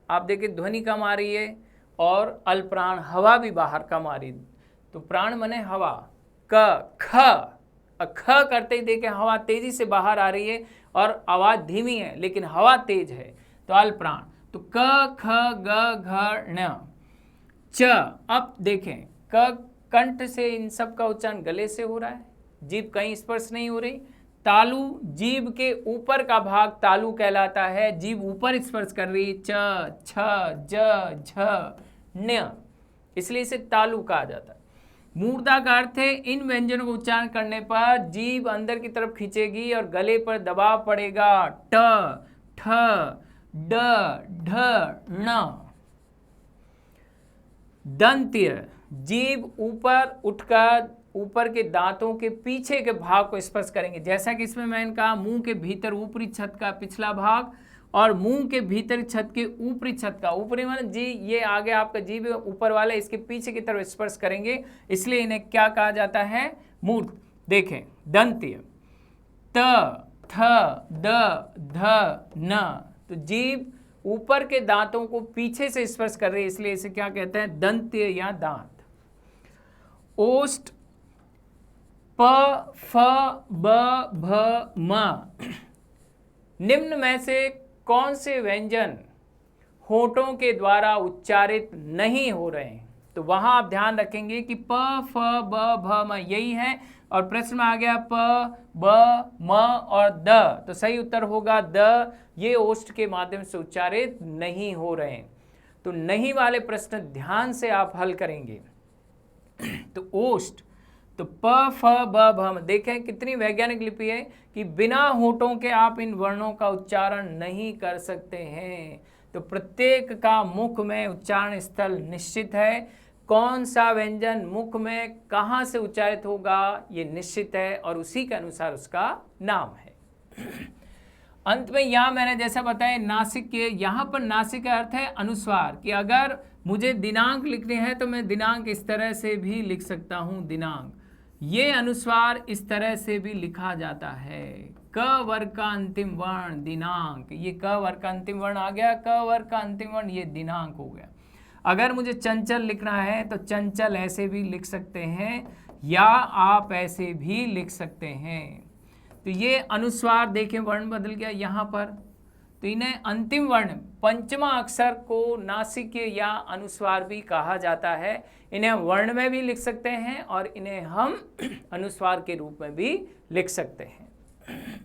आप देखें ध्वनि कम आ रही है, और अल्प प्राण हवा भी बाहर कम आ रही है, तो प्राण मने हवा। क, ख, ख करते ही देखें हवा तेजी से बाहर आ रही है और आवाज धीमी है, लेकिन हवा तेज है, तो अल्प प्राण। तो क, ख, ग, घ, ण, च। अब देखें, क कंठ से इन सब का उच्चारण गले से हो रहा है, जीभ कहीं स्पर्श नहीं हो रही। तालु, जीभ के ऊपर का भाग तालु कहलाता है, जीभ ऊपर स्पर्श कर रही है, च, छ, ज, झ, ण्य, इसलिए इसे तालु कहा जाता है। मूर्धा का अर्थ है इन व्यंजनों को उच्चारण करने पर जीभ अंदर की तरफ खींचेगी और गले पर दबाव पड़ेगा। ट, ठ, ड, ढ, ण। दंत्य, जीभ ऊपर उठकर ऊपर के दांतों के पीछे के भाग को स्पर्श करेंगे, जैसा कि इसमें मैंने कहा मुंह के भीतर ऊपरी छत का पिछला भाग और मुंह के भीतर छत के ऊपरी छत का, ऊपरी माने जी ये आगे आपका जीभ ऊपर वाला, इसके पीछे की तरफ स्पर्श करेंगे, इसलिए इन्हें क्या कहा जाता है, मूर्ध। देखें, दंत्य, त, थ, द, ध, न, तो जीभ ऊपर के दांतों को पीछे से स्पर्श कर रही है, इसलिए इसे क्या कहते हैं, दंत्य या दांत। ओष्ठ, प, फ, ब, भ, म। निम्न में से कौन से व्यंजन होठों के द्वारा उच्चारित नहीं हो रहे हैं, तो वहां आप ध्यान रखेंगे कि प, फ, ब, भ, म यही है, और प्रश्न में आ गया प, ब, म और द, तो सही उत्तर होगा द। ये ओष्ठ के माध्यम से उच्चारित नहीं हो रहे हैं, तो नहीं वाले प्रश्न ध्यान से आप हल करेंगे। तो ओष्ठ, तो प, फ, ब, भ, देखें कितनी वैज्ञानिक लिपि है कि बिना होठों के आप इन वर्णों का उच्चारण नहीं कर सकते हैं। तो प्रत्येक का मुख में उच्चारण स्थल निश्चित है, कौन सा व्यंजन मुख में कहाँ से उच्चारित होगा ये निश्चित है, और उसी के अनुसार उसका नाम है। अंत में यहाँ मैंने जैसा बताया नासिक के, यहाँ पर नासिक का अर्थ है अनुस्वार, कि अगर मुझे दिनांक लिखने हैं तो मैं दिनांक इस तरह से भी लिख सकता हूँ, दिनांक। ये अनुस्वार इस तरह से भी लिखा जाता है, क वर्ग का अंतिम वर्ण दिनांक, ये क वर्ग का अंतिम वर्ण आ गया, क वर्ग का अंतिम वर्ण ये दिनांक हो गया। अगर मुझे चंचल लिखना है तो चंचल ऐसे भी लिख सकते हैं, या आप ऐसे भी लिख सकते हैं। तो ये अनुस्वार देखें वर्ण बदल गया यहाँ पर, तो इन्हें अंतिम वर्ण पंचमा अक्षर को नासिक्य या अनुस्वार भी कहा जाता है। इन्हें हम वर्ण में भी लिख सकते हैं और इन्हें हम अनुस्वार के रूप में भी लिख सकते हैं।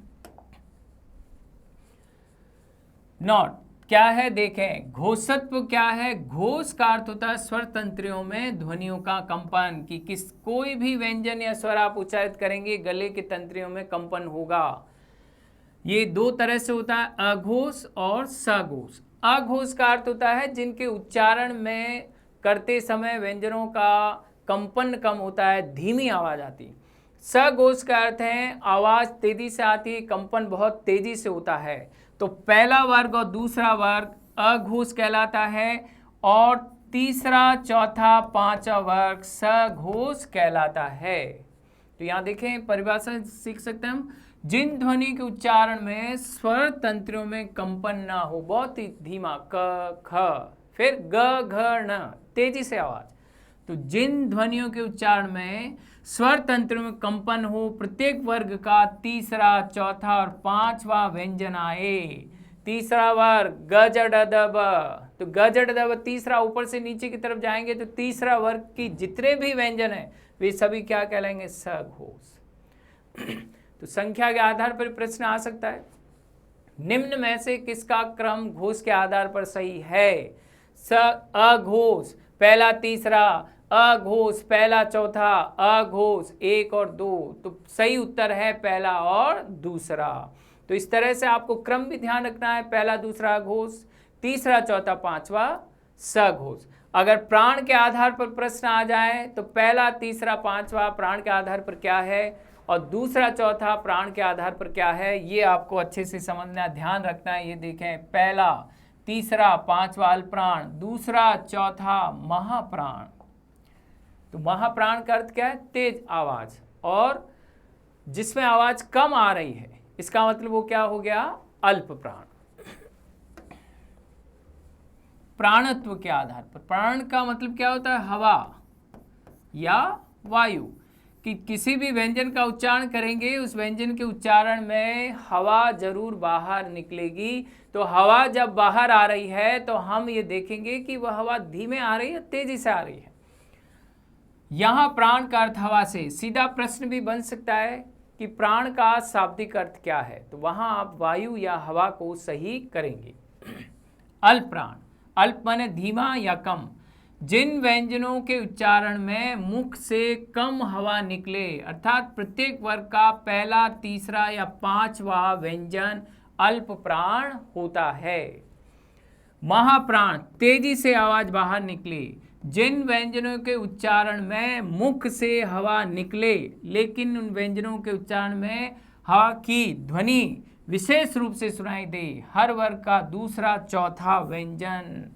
नोट क्या है देखें, घोषत्व क्या है। घोष का अर्थ होता है स्वर तंत्रियों में ध्वनियों का कंपन, कि किस कोई भी व्यंजन या स्वर आप उच्चारित करेंगे गले के तंत्रियों में कंपन होगा। ये दो तरह से होता है, अघोष और सघोष। अघोष का अर्थ होता है जिनके उच्चारण में करते समय व्यंजनों का कंपन कम होता है, धीमी आवाज आती। सघोष का अर्थ है आवाज तेजी से आती है, कंपन बहुत तेजी से होता है। तो पहला वर्ग और दूसरा वर्ग अघोष कहलाता है, और तीसरा चौथा पांचवा वर्ग सघोष कहलाता है। तो यहाँ देखें परिभाषा सीख सकते हैं हम, जिन ध्वनि के उच्चारण में स्वर तंत्रों में कंपन ना हो, बहुत ही धीमा, क ख, फिर ग घ न, तेजी से आवाज। तो जिन ध्वनियों के उच्चारण में स्वर तंत्रों में कंपन हो, प्रत्येक वर्ग का तीसरा, चौथा और पांचवा व्यंजन आए। तीसरा वर्ग ग ज ड द ब, तो ग ज ड द ब तीसरा, ऊपर से नीचे की तरफ जाएंगे तो तीसरा वर्ग की जितने भी व्यंजन है वे सभी क्या कहलाएंगे? सघोष। तो संख्या के आधार पर प्रश्न आ सकता है, निम्न में से किसका क्रम घोष के आधार पर सही है? अघोष पहला तीसरा, अघोष पहला चौथा, अघोष एक और दो। तो सही उत्तर है पहला और दूसरा। तो इस तरह से आपको क्रम भी ध्यान रखना है, पहला दूसरा अघोष, तीसरा चौथा पांचवा सघोष। अगर प्राण के आधार पर प्रश्न आ जाए तो पहला तीसरा पांचवा प्राण के आधार पर क्या है और दूसरा चौथा प्राण के आधार पर क्या है, ये आपको अच्छे से समझना, ध्यान रखना है। ये देखें, पहला तीसरा पांचवा अल्पप्राण, दूसरा चौथा महाप्राण। तो महाप्राण का अर्थ क्या है? तेज आवाज, और जिसमें आवाज कम आ रही है इसका मतलब वो क्या हो गया? अल्प प्राण। प्राणत्व के आधार पर, प्राण का मतलब क्या होता है? हवा या वायु। कि किसी भी व्यंजन का उच्चारण करेंगे उस व्यंजन के उच्चारण में हवा जरूर बाहर निकलेगी। तो हवा जब बाहर आ रही है तो हम ये देखेंगे कि वह हवा धीमे आ रही है, तेजी से आ रही है। यहां प्राण का अर्थ हवा से, सीधा प्रश्न भी बन सकता है कि प्राण का शाब्दिक अर्थ क्या है, तो वहां आप वायु या हवा को सही करेंगे। अल्प प्राण, अल्प माने धीमा या कम। जिन व्यंजनों के उच्चारण में मुख से कम हवा निकले, अर्थात प्रत्येक वर्ग का पहला, तीसरा या पांचवा व्यंजन अल्प प्राण होता है। महाप्राण, तेजी से आवाज बाहर निकले। जिन व्यंजनों के उच्चारण में मुख से हवा निकले लेकिन उन व्यंजनों के उच्चारण में हवा की ध्वनि विशेष रूप से सुनाई दे, हर वर्ग का दूसरा चौथा व्यंजन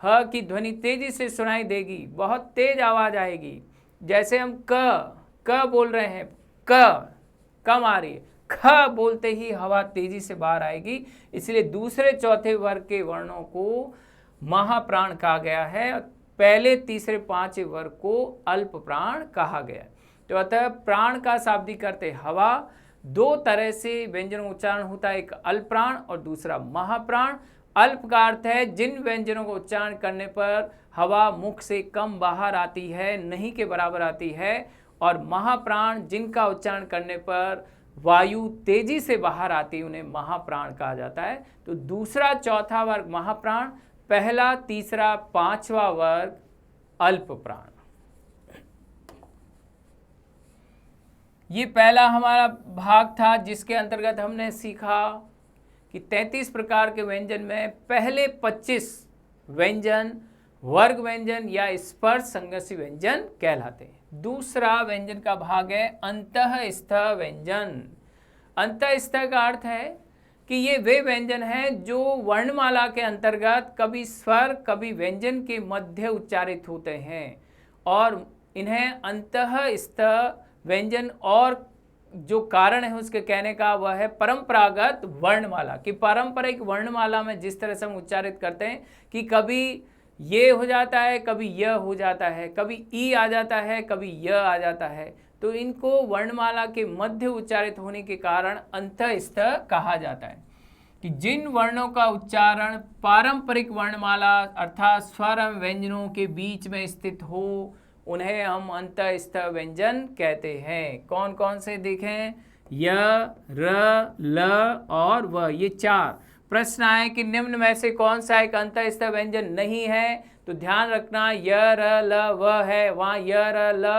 ह की ध्वनि तेजी से सुनाई देगी, बहुत तेज आवाज आएगी। जैसे हम क बोल रहे हैं, क कम आ रही है, ख बोलते ही हवा तेजी से बाहर आएगी। इसलिए दूसरे चौथे वर्ग के वर्णों को महाप्राण कहा गया है, पहले तीसरे पांचवें वर्ग को अल्प प्राण कहा गया। तो अतः प्राण का शाब्दिक अर्थ है हवा। दो तरह से व्यंजनों उच्चारण होता है, एक अल्प प्राण और दूसरा महाप्राण। अल्प का अर्थ है जिन व्यंजनों को उच्चारण करने पर हवा मुख से कम बाहर आती है, नहीं के बराबर आती है, और महाप्राण जिनका उच्चारण करने पर वायु तेजी से बाहर आती है, उन्हें महाप्राण कहा जाता है। तो दूसरा चौथा वर्ग महाप्राण, पहला तीसरा पांचवा वर्ग अल्प प्राण। ये पहला हमारा भाग था जिसके अंतर्गत हमने सीखा कि 33 प्रकार के व्यंजन में पहले 25 व्यंजन वर्ग व्यंजन या स्पर्श संघर्षी व्यंजन कहलाते हैं। दूसरा व्यंजन का भाग है अंतःस्थ व्यंजन। अंतःस्थ का अर्थ है कि ये वे व्यंजन हैं जो वर्णमाला के अंतर्गत कभी स्वर कभी व्यंजन के मध्य उच्चारित होते हैं, और इन्हें अंतःस्थ व्यंजन, और जो कारण है उसके कहने का वह है परंपरागत वर्णमाला। कि पारंपरिक वर्णमाला में जिस तरह से हम उच्चारित करते हैं कि कभी ये हो जाता है, कभी यह हो जाता है, कभी ई आ जाता है, कभी यह आ जाता है, तो इनको वर्णमाला के मध्य उच्चारित होने के कारण अंतःस्थ कहा जाता है। कि जिन वर्णों का उच्चारण पारंपरिक वर्णमाला अर्थात स्वर एवं व्यंजनों के बीच में स्थित हो उन्हें हम अंतःस्थ व्यंजन कहते हैं। कौन कौन से देखें? य, र, ल और व, ये चार। प्रश्न आए कि निम्न में से कौन सा एक अंतःस्थ व्यंजन नहीं है, तो ध्यान रखना य, र, ल, व है, वहाँ य, र, ल,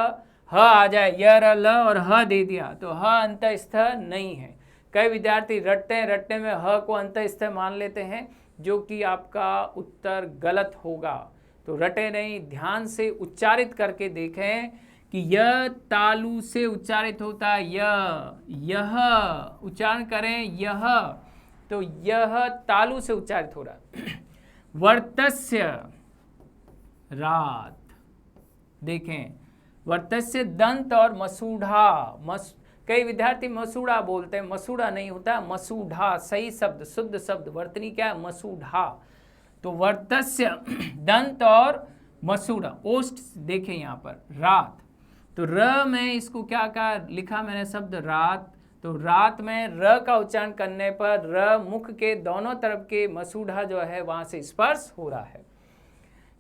ह आ जाए, य, र, ल और ह दे दिया तो ह अंतःस्थ नहीं है। कई विद्यार्थी रटने में ह को अंतःस्थ मान लेते हैं, जो कि आपका उत्तर गलत होगा। तो रटे नहीं, ध्यान से उच्चारित करके देखें कि यह तालु से उच्चारित होता है, यह उच्चारण करें, यह, तो यह तालु से उच्चारित हो रहा है। वर्तस्य रात, देखें वर्तस्य दंत और मसूढ़ा, कई विद्यार्थी मसूड़ा बोलते हैं, मसूड़ा नहीं होता, मसूढ़ा सही शब्द, शुद्ध शब्द। वर्तनी क्या है? मसूढ़ा। तो वर्तस्य दंत और मसूड़ा, ओष्ठ देखें यहाँ पर रात, तो र में इसको क्या कहा, लिखा मैंने शब्द रात। तो रात में र का उच्चारण करने पर र मुख के दोनों तरफ के मसूढ़ा जो है वहां से स्पर्श हो रहा है।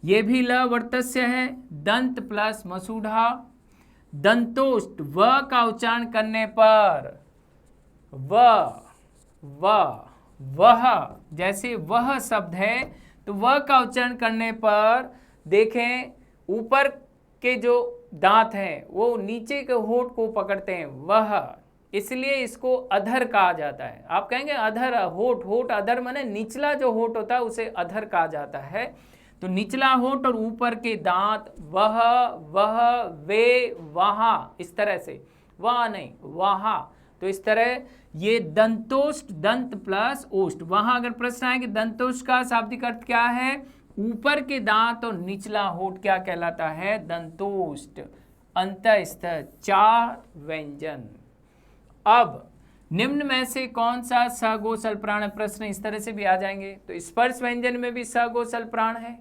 ये भी ल वर्तस्य है, दंत प्लस मसूढ़ा। दंतोष्ट व का उच्चारण करने पर वह, जैसे वह शब्द है तो वह का उच्चारण करने पर देखें ऊपर के जो दांत हैं वो नीचे के होठ को पकड़ते हैं, वह, इसलिए इसको अधर कहा जाता है। आप कहेंगे अधर, होठ, होठ अधर माने निचला जो होठ होता है उसे अधर कहा जाता है। तो निचला होठ और ऊपर के दांत, वह, वे, वहाँ, इस तरह से, वहाँ नहीं वहाँ। तो इस तरह ये दंतोष्ट, दंत प्लस ओष्ठ। वहाँ अगर प्रश्न आए कि दंतोष्ट का शाब्दिक अर्थ क्या है, ऊपर के दांत और निचला होठ क्या कहलाता है, दंतोष्ट। अंतःस्थ 4 व्यंजन। अब निम्न में से कौन सा सघोष अल्पप्राण है? प्रश्न इस तरह से भी आ जाएंगे। तो स्पर्श व्यंजन में भी सघोष अल्पप्राण है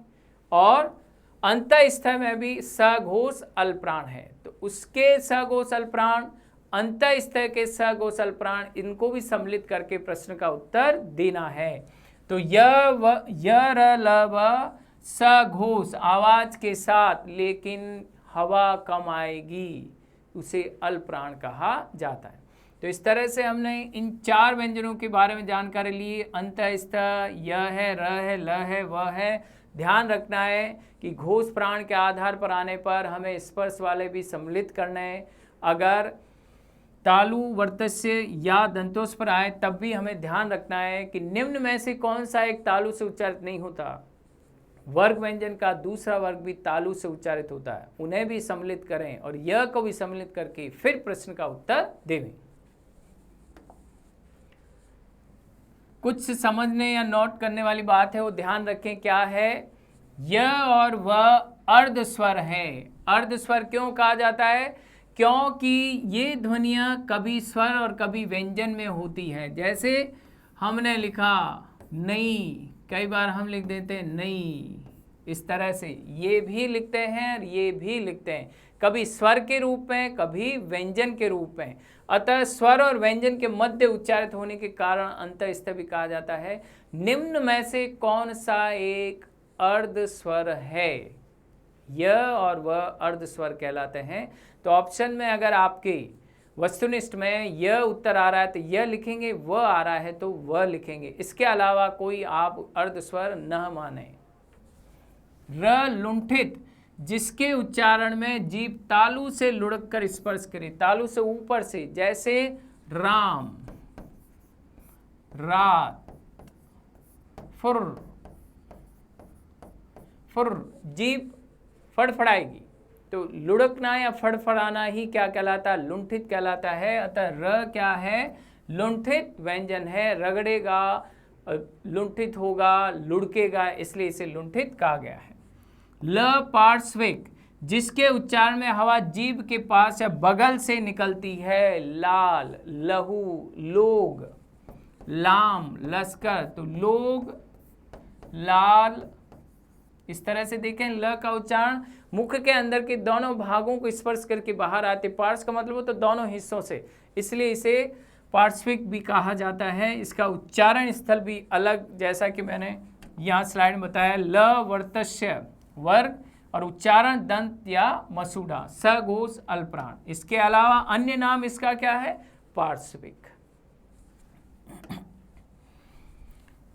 और अंतःस्थ में भी सघोष अल्पप्राण है। तो उसके सघोष अल्पप्राण, अंतःस्थ के सघोष अल्पप्राण, इनको भी सम्मिलित करके प्रश्न का उत्तर देना है। तो य र ल व सघोष आवाज के साथ लेकिन हवा कम आएगी, उसे अल्पप्राण कहा जाता है। तो इस तरह से हमने इन 4 व्यंजनों के बारे में जानकारी ली। अंतःस्थ य है, र है, ल है, व है। ध्यान रखना है कि घोष प्राण के आधार पर आने पर हमें स्पर्श वाले भी सम्मिलित करने हैं। अगर तालु, वर्तस्य या दंतोष पर आए तब भी हमें ध्यान रखना है कि निम्न में से कौन सा एक तालु से उच्चारित नहीं होता। वर्ग व्यंजन का दूसरा वर्ग भी तालु से उच्चारित होता है, उन्हें भी सम्मिलित करें और यह को भी सम्मिलित करके फिर प्रश्न का उत्तर देवें। कुछ समझने या नोट करने वाली बात है वो ध्यान रखें। क्या है? य और व अर्ध स्वर है। अर्ध स्वर क्यों कहा जाता है? क्योंकि ये ध्वनियाँ कभी स्वर और कभी व्यंजन में होती है। जैसे हमने लिखा नहीं, कई बार हम लिख देते हैं नहीं, इस तरह से ये भी लिखते हैं और ये भी लिखते हैं, कभी स्वर के रूप में कभी व्यंजन के रूप में। अतः स्वर और व्यंजन के मध्य उच्चारित होने के कारण अंतःस्थ भी कहा जाता है। निम्न में से कौन सा एक अर्ध स्वर है? य और वह अर्ध स्वर कहलाते हैं। तो ऑप्शन में अगर आपके वस्तुनिष्ठ में य उत्तर आ रहा है तो य लिखेंगे, व आ रहा है तो व लिखेंगे। इसके अलावा कोई आप अर्ध स्वर न माने। र लुंठित, जिसके उच्चारण में जीभ तालु से लुढ़क कर स्पर्श करे, तालु से ऊपर से, जैसे राम, रात, फुर, जीभ फड़फड़ाएगी। तो लुढ़कना या फड़फड़ाना ही क्या कहलाता है? लुंठित कहलाता है। अतः र क्या है? लुंठित व्यंजन है। रगड़ेगा, लुंठित होगा, लुढ़केगा, इसलिए इसे लुंठित कहा गया है। ल पार्श्विक, जिसके उच्चारण में हवा जीभ के पास या बगल से निकलती है। लाल, लहू, लोग, लाम, लश्कर। तो लोग, लाल, इस तरह से देखें। ल का उच्चारण मुख के अंदर के दोनों भागों को स्पर्श करके बाहर आते। पार्श्व का मतलब हो तो दोनों हिस्सों से, इसलिए इसे पार्श्विक भी कहा जाता है। इसका उच्चारण स्थल भी अलग, जैसा कि मैंने यहाँ स्लाइड में बताया। ल वर्तस्य वर्ग और उच्चारण दंत या मसूड़ा, सघोष अल्पप्राण। इसके अलावा अन्य नाम इसका क्या है? पार्श्विक।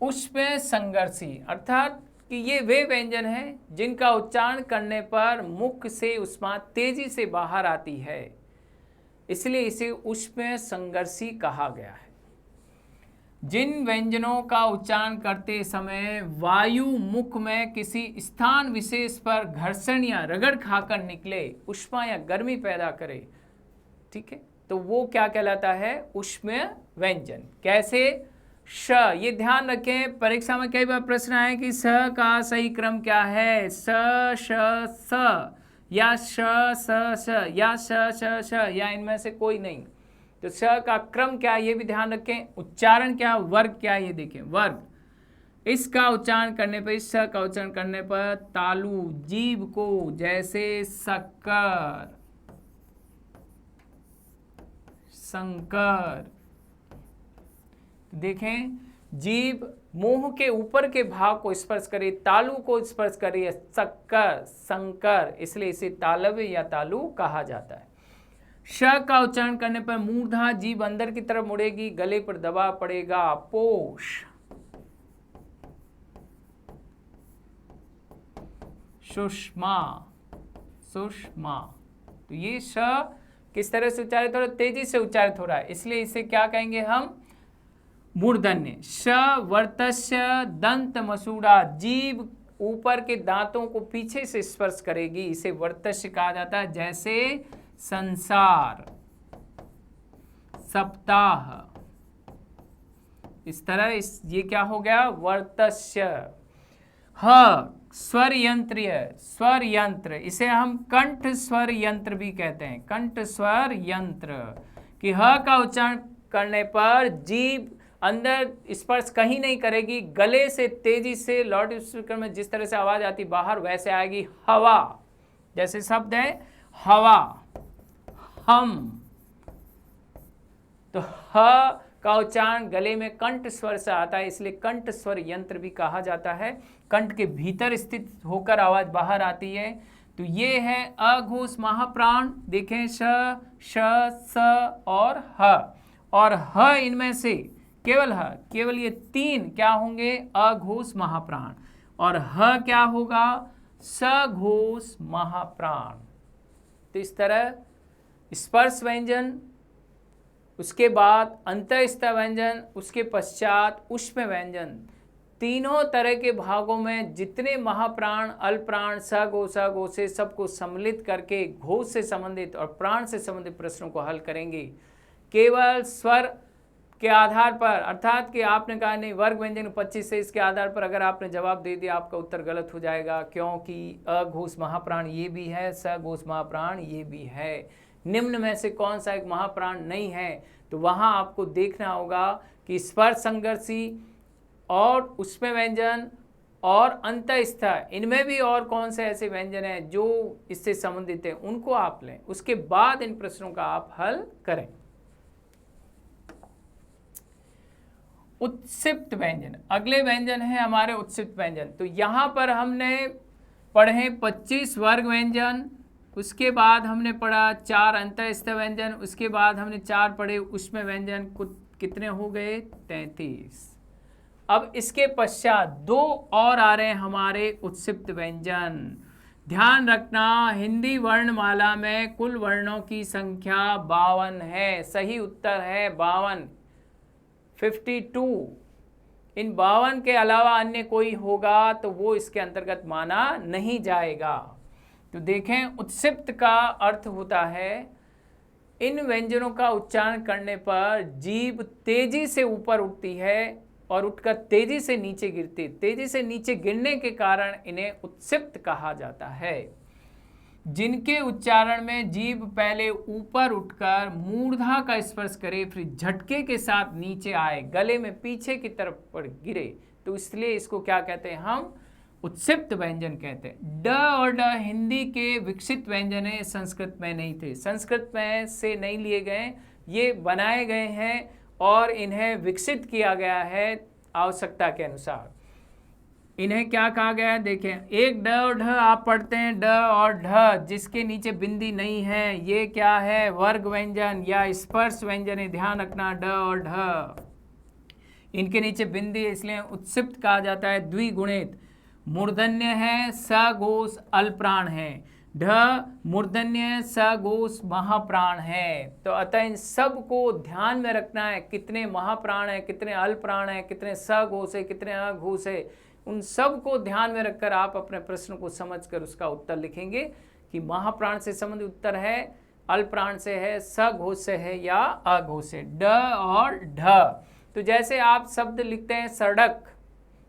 उष्म संघर्षी, अर्थात कि ये वे व्यंजन हैं जिनका उच्चारण करने पर मुख से उष्मा तेजी से बाहर आती है, इसलिए इसे उष्म संघर्षी कहा गया है। जिन व्यंजनों का उच्चारण करते समय वायु मुख में किसी स्थान विशेष पर घर्षण या रगड़ खाकर निकले, उष्मा या गर्मी पैदा करे, ठीक है, तो वो क्या कहलाता है? उष्म व्यंजन। कैसे? श, ये ध्यान रखें, परीक्षा में कई बार प्रश्न आए कि स का सही क्रम क्या है? स, श, स या श, स, श या श, श, श या इनमें से कोई नहीं। तो स का क्रम क्या है ये भी ध्यान रखें, उच्चारण क्या, वर्ग क्या है ये देखें, वर्ग। इसका उच्चारण करने पर, इस स का उच्चारण करने पर तालु, जीभ को जैसे शक्कर, शंकर। देखें, जीभ मुंह के ऊपर के भाग को स्पर्श करे, तालु को स्पर्श करे, शक्कर, शंकर, इसलिए इसे तालव्य या तालु कहा जाता है। श का उच्चारण करने पर मूर्धा, जीभ अंदर की तरफ मुड़ेगी, गले पर दबाव पड़ेगा, पोष, सुषमा, सुषमा। तो ये श किस तरह से उच्चारित हो रहा है, तेजी से उच्चारित हो रहा है, इसलिए इसे क्या कहेंगे हम, मूर्धन्य। श वर्तस्य दंत मसूड़ा, जीभ ऊपर के दांतों को पीछे से स्पर्श करेगी, इसे वर्तस्य कहा जाता है। जैसे संसार, सप्ताह, इस तरह ये क्या हो गया, वर्तस्य। ह स्वर यंत्र, स्वर यंत्र, इसे हम कंठ स्वर यंत्र भी कहते हैं, कंठ स्वर यंत्र। कि ह का उच्चारण करने पर जीभ अंदर स्पर्श कहीं नहीं करेगी, गले से तेजी से लाउड स्पीकर में जिस तरह से आवाज आती बाहर वैसे आएगी, हवा, जैसे शब्द है हवा, हम। तो ह का उच्चारण गले में कंठ स्वर से आता है, इसलिए कंठ स्वर यंत्र भी कहा जाता है। कंठ के भीतर स्थित होकर आवाज बाहर आती है। तो ये है अघोष महाप्राण। देखें, श, श, स और ह, और ह इनमें से केवल ह, केवल ये तीन क्या होंगे, अघोष महाप्राण, और ह क्या होगा, सघोष महाप्राण। तो इस तरह स्पर्श व्यंजन, उसके बाद अंतःस्थ व्यंजन, उसके पश्चात उष्म व्यंजन, तीनों तरह के भागों में जितने महाप्राण, अल्पप्राण, सघोष से सबको सम्मिलित करके घोष से संबंधित और प्राण से संबंधित प्रश्नों को हल करेंगे। केवल स्वर के आधार पर, अर्थात कि आपने कहा नहीं वर्ग व्यंजन 25 से, इसके आधार पर अगर आपने जवाब दे दिया आपका उत्तर गलत हो जाएगा, क्योंकि अघोष महाप्राण ये भी है, सघोष महाप्राण ये भी है। निम्न में से कौन सा एक महाप्राण नहीं है, तो वहां आपको देखना होगा कि स्पर्श संघर्षी और उष्म व्यंजन और अंतःस्थ, इनमें भी और कौन से ऐसे व्यंजन हैं जो इससे संबंधित हैं, उनको आप लें, उसके बाद इन प्रश्नों का आप हल करें। उत्सिप्त व्यंजन, अगले व्यंजन है हमारे उत्सिप्त व्यंजन। तो यहाँ पर हमने पढ़े 25 वर्ग व्यंजन, उसके बाद हमने पढ़ा 4 अंतःस्थ व्यंजन, उसके बाद हमने 4 पढ़े उष्म व्यंजन, कितने हो गए, 33। अब इसके पश्चात 2 और आ रहे हैं हमारे उत्सिप्त व्यंजन। ध्यान रखना, हिंदी वर्णमाला में कुल वर्णों की संख्या 52 है, सही उत्तर है 52, 52। इन 52 के अलावा अन्य कोई होगा तो वो इसके अंतर्गत माना नहीं जाएगा। तो देखें, उत्सिप्त का अर्थ होता है इन व्यंजनों का उच्चारण करने पर जीभ तेजी से ऊपर उठती है और उठकर तेजी से नीचे गिरती, तेजी से नीचे गिरने के कारण इन्हें उत्सिप्त कहा जाता है। जिनके उच्चारण में जीभ पहले ऊपर उठकर मूर्धा का स्पर्श करे, फिर झटके के साथ नीचे आए, गले में पीछे की तरफ पर गिरे, तो इसलिए इसको क्या कहते हैं, हम उत्सिप्त व्यंजन कहते हैं। ड और ड हिंदी के विकसित व्यंजन है, संस्कृत में नहीं थे, संस्कृत में से नहीं लिए गए, ये बनाए गए हैं और इन्हें विकसित किया गया है आवश्यकता के अनुसार। इन्हें क्या कहा गया है, देखें, एक ड और ढ आप पढ़ते हैं, ड और ढ जिसके नीचे बिंदी नहीं है, ये क्या है, वर्ग व्यंजन या स्पर्श व्यंजन है, ध्यान रखना, ड और ढ इनके नीचे बिंदी है, इसलिए उत्सिप्त कहा जाता है। द्विगुणित, मूर्धन्य है, सघोष अल्पप्राण है, ढ मूर्धन्य, सघोष महाप्राण है। तो अतः इन सब को ध्यान में रखना है, कितने महाप्राण है, कितने अल्पप्राण है, कितने सघोष है, कितने अघोष है, उन सब को ध्यान में रखकर आप अपने प्रश्न को समझकर उसका उत्तर लिखेंगे कि महाप्राण से संबंधित उत्तर है, अल्पप्राण से है, सघोष से है या अघोष से। ड और ढ, तो जैसे आप शब्द लिखते हैं सड़क,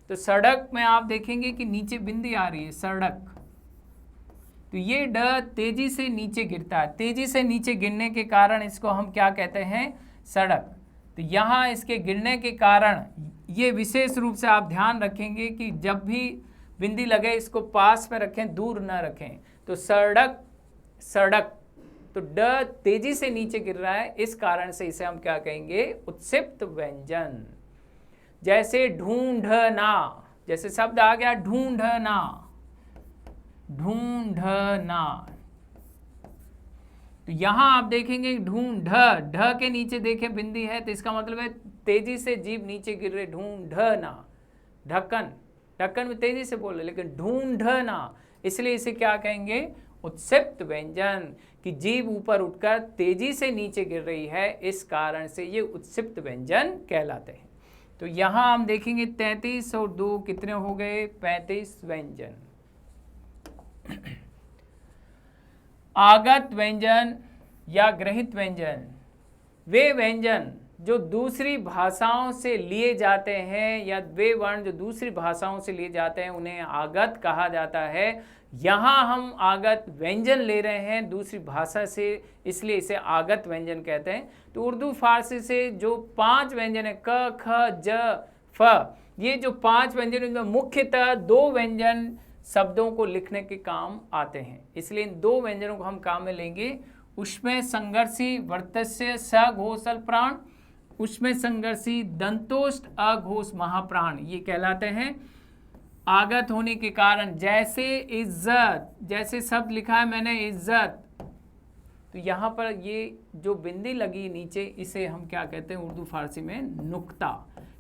तो सड़क में आप देखेंगे कि नीचे बिंदी आ रही है, सड़क, तो ये ड तेजी से नीचे गिरता है, तेजी से नीचे गिरने के कारण इसको हम क्या कहते हैं, सड़क। तो यहाँ इसके गिरने के कारण ये विशेष रूप से आप ध्यान रखेंगे कि जब भी बिंदी लगे इसको पास में रखें, दूर ना रखें। तो सड़क, सड़क, तो ड तेजी से नीचे गिर रहा है, इस कारण से इसे हम क्या कहेंगे, उत्सिप्त व्यंजन। जैसे ढूंढना, जैसे शब्द आ गया ढूंढना, ढूंढना, तो यहां आप देखेंगे ढूंढ, ढ के नीचे देखें बिंदी है, तो इसका मतलब है तेजी से जीभ नीचे गिर रहे, ढूंढना। ढक्कन, ढक्कन में तेजी से बोल रहे, लेकिन ढूंढना, इसलिए इसे क्या कहेंगे, उत्सिप्त व्यंजन, कि जीभ ऊपर उठकर तेजी से नीचे गिर रही है, इस कारण से ये उत्सिप्त व्यंजन कहलाते हैं। तो यहां हम देखेंगे 33 और 2 कितने हो गए, 35 व्यंजन। आगत व्यंजन या ग्रहित व्यंजन, वे व्यंजन जो दूसरी भाषाओं से लिए जाते हैं, या वे वर्ण जो दूसरी भाषाओं से लिए जाते हैं, उन्हें आगत कहा जाता है। यहाँ हम आगत व्यंजन ले रहे हैं दूसरी भाषा से, इसलिए इसे आगत व्यंजन कहते हैं। तो उर्दू फारसी से जो 5 व्यंजन है, क, ख, ज, फ, ये जो 5 व्यंजन, इनमें मुख्यतः 2 व्यंजन शब्दों को लिखने के काम आते हैं, इसलिए इन 2 व्यंजनों को हम काम में लेंगे। उसमें संघर्षी वर्तस्य स घोष प्राण, उसमें संघर्षी दंतोष्ट अघोष महाप्राण, ये कहलाते हैं आगत होने के कारण। जैसे इज्जत, जैसे शब्द लिखा है मैंने इज्जत, तो यहाँ पर ये जो बिंदी लगी नीचे, इसे हम क्या कहते हैं उर्दू फारसी में, नुक्ता,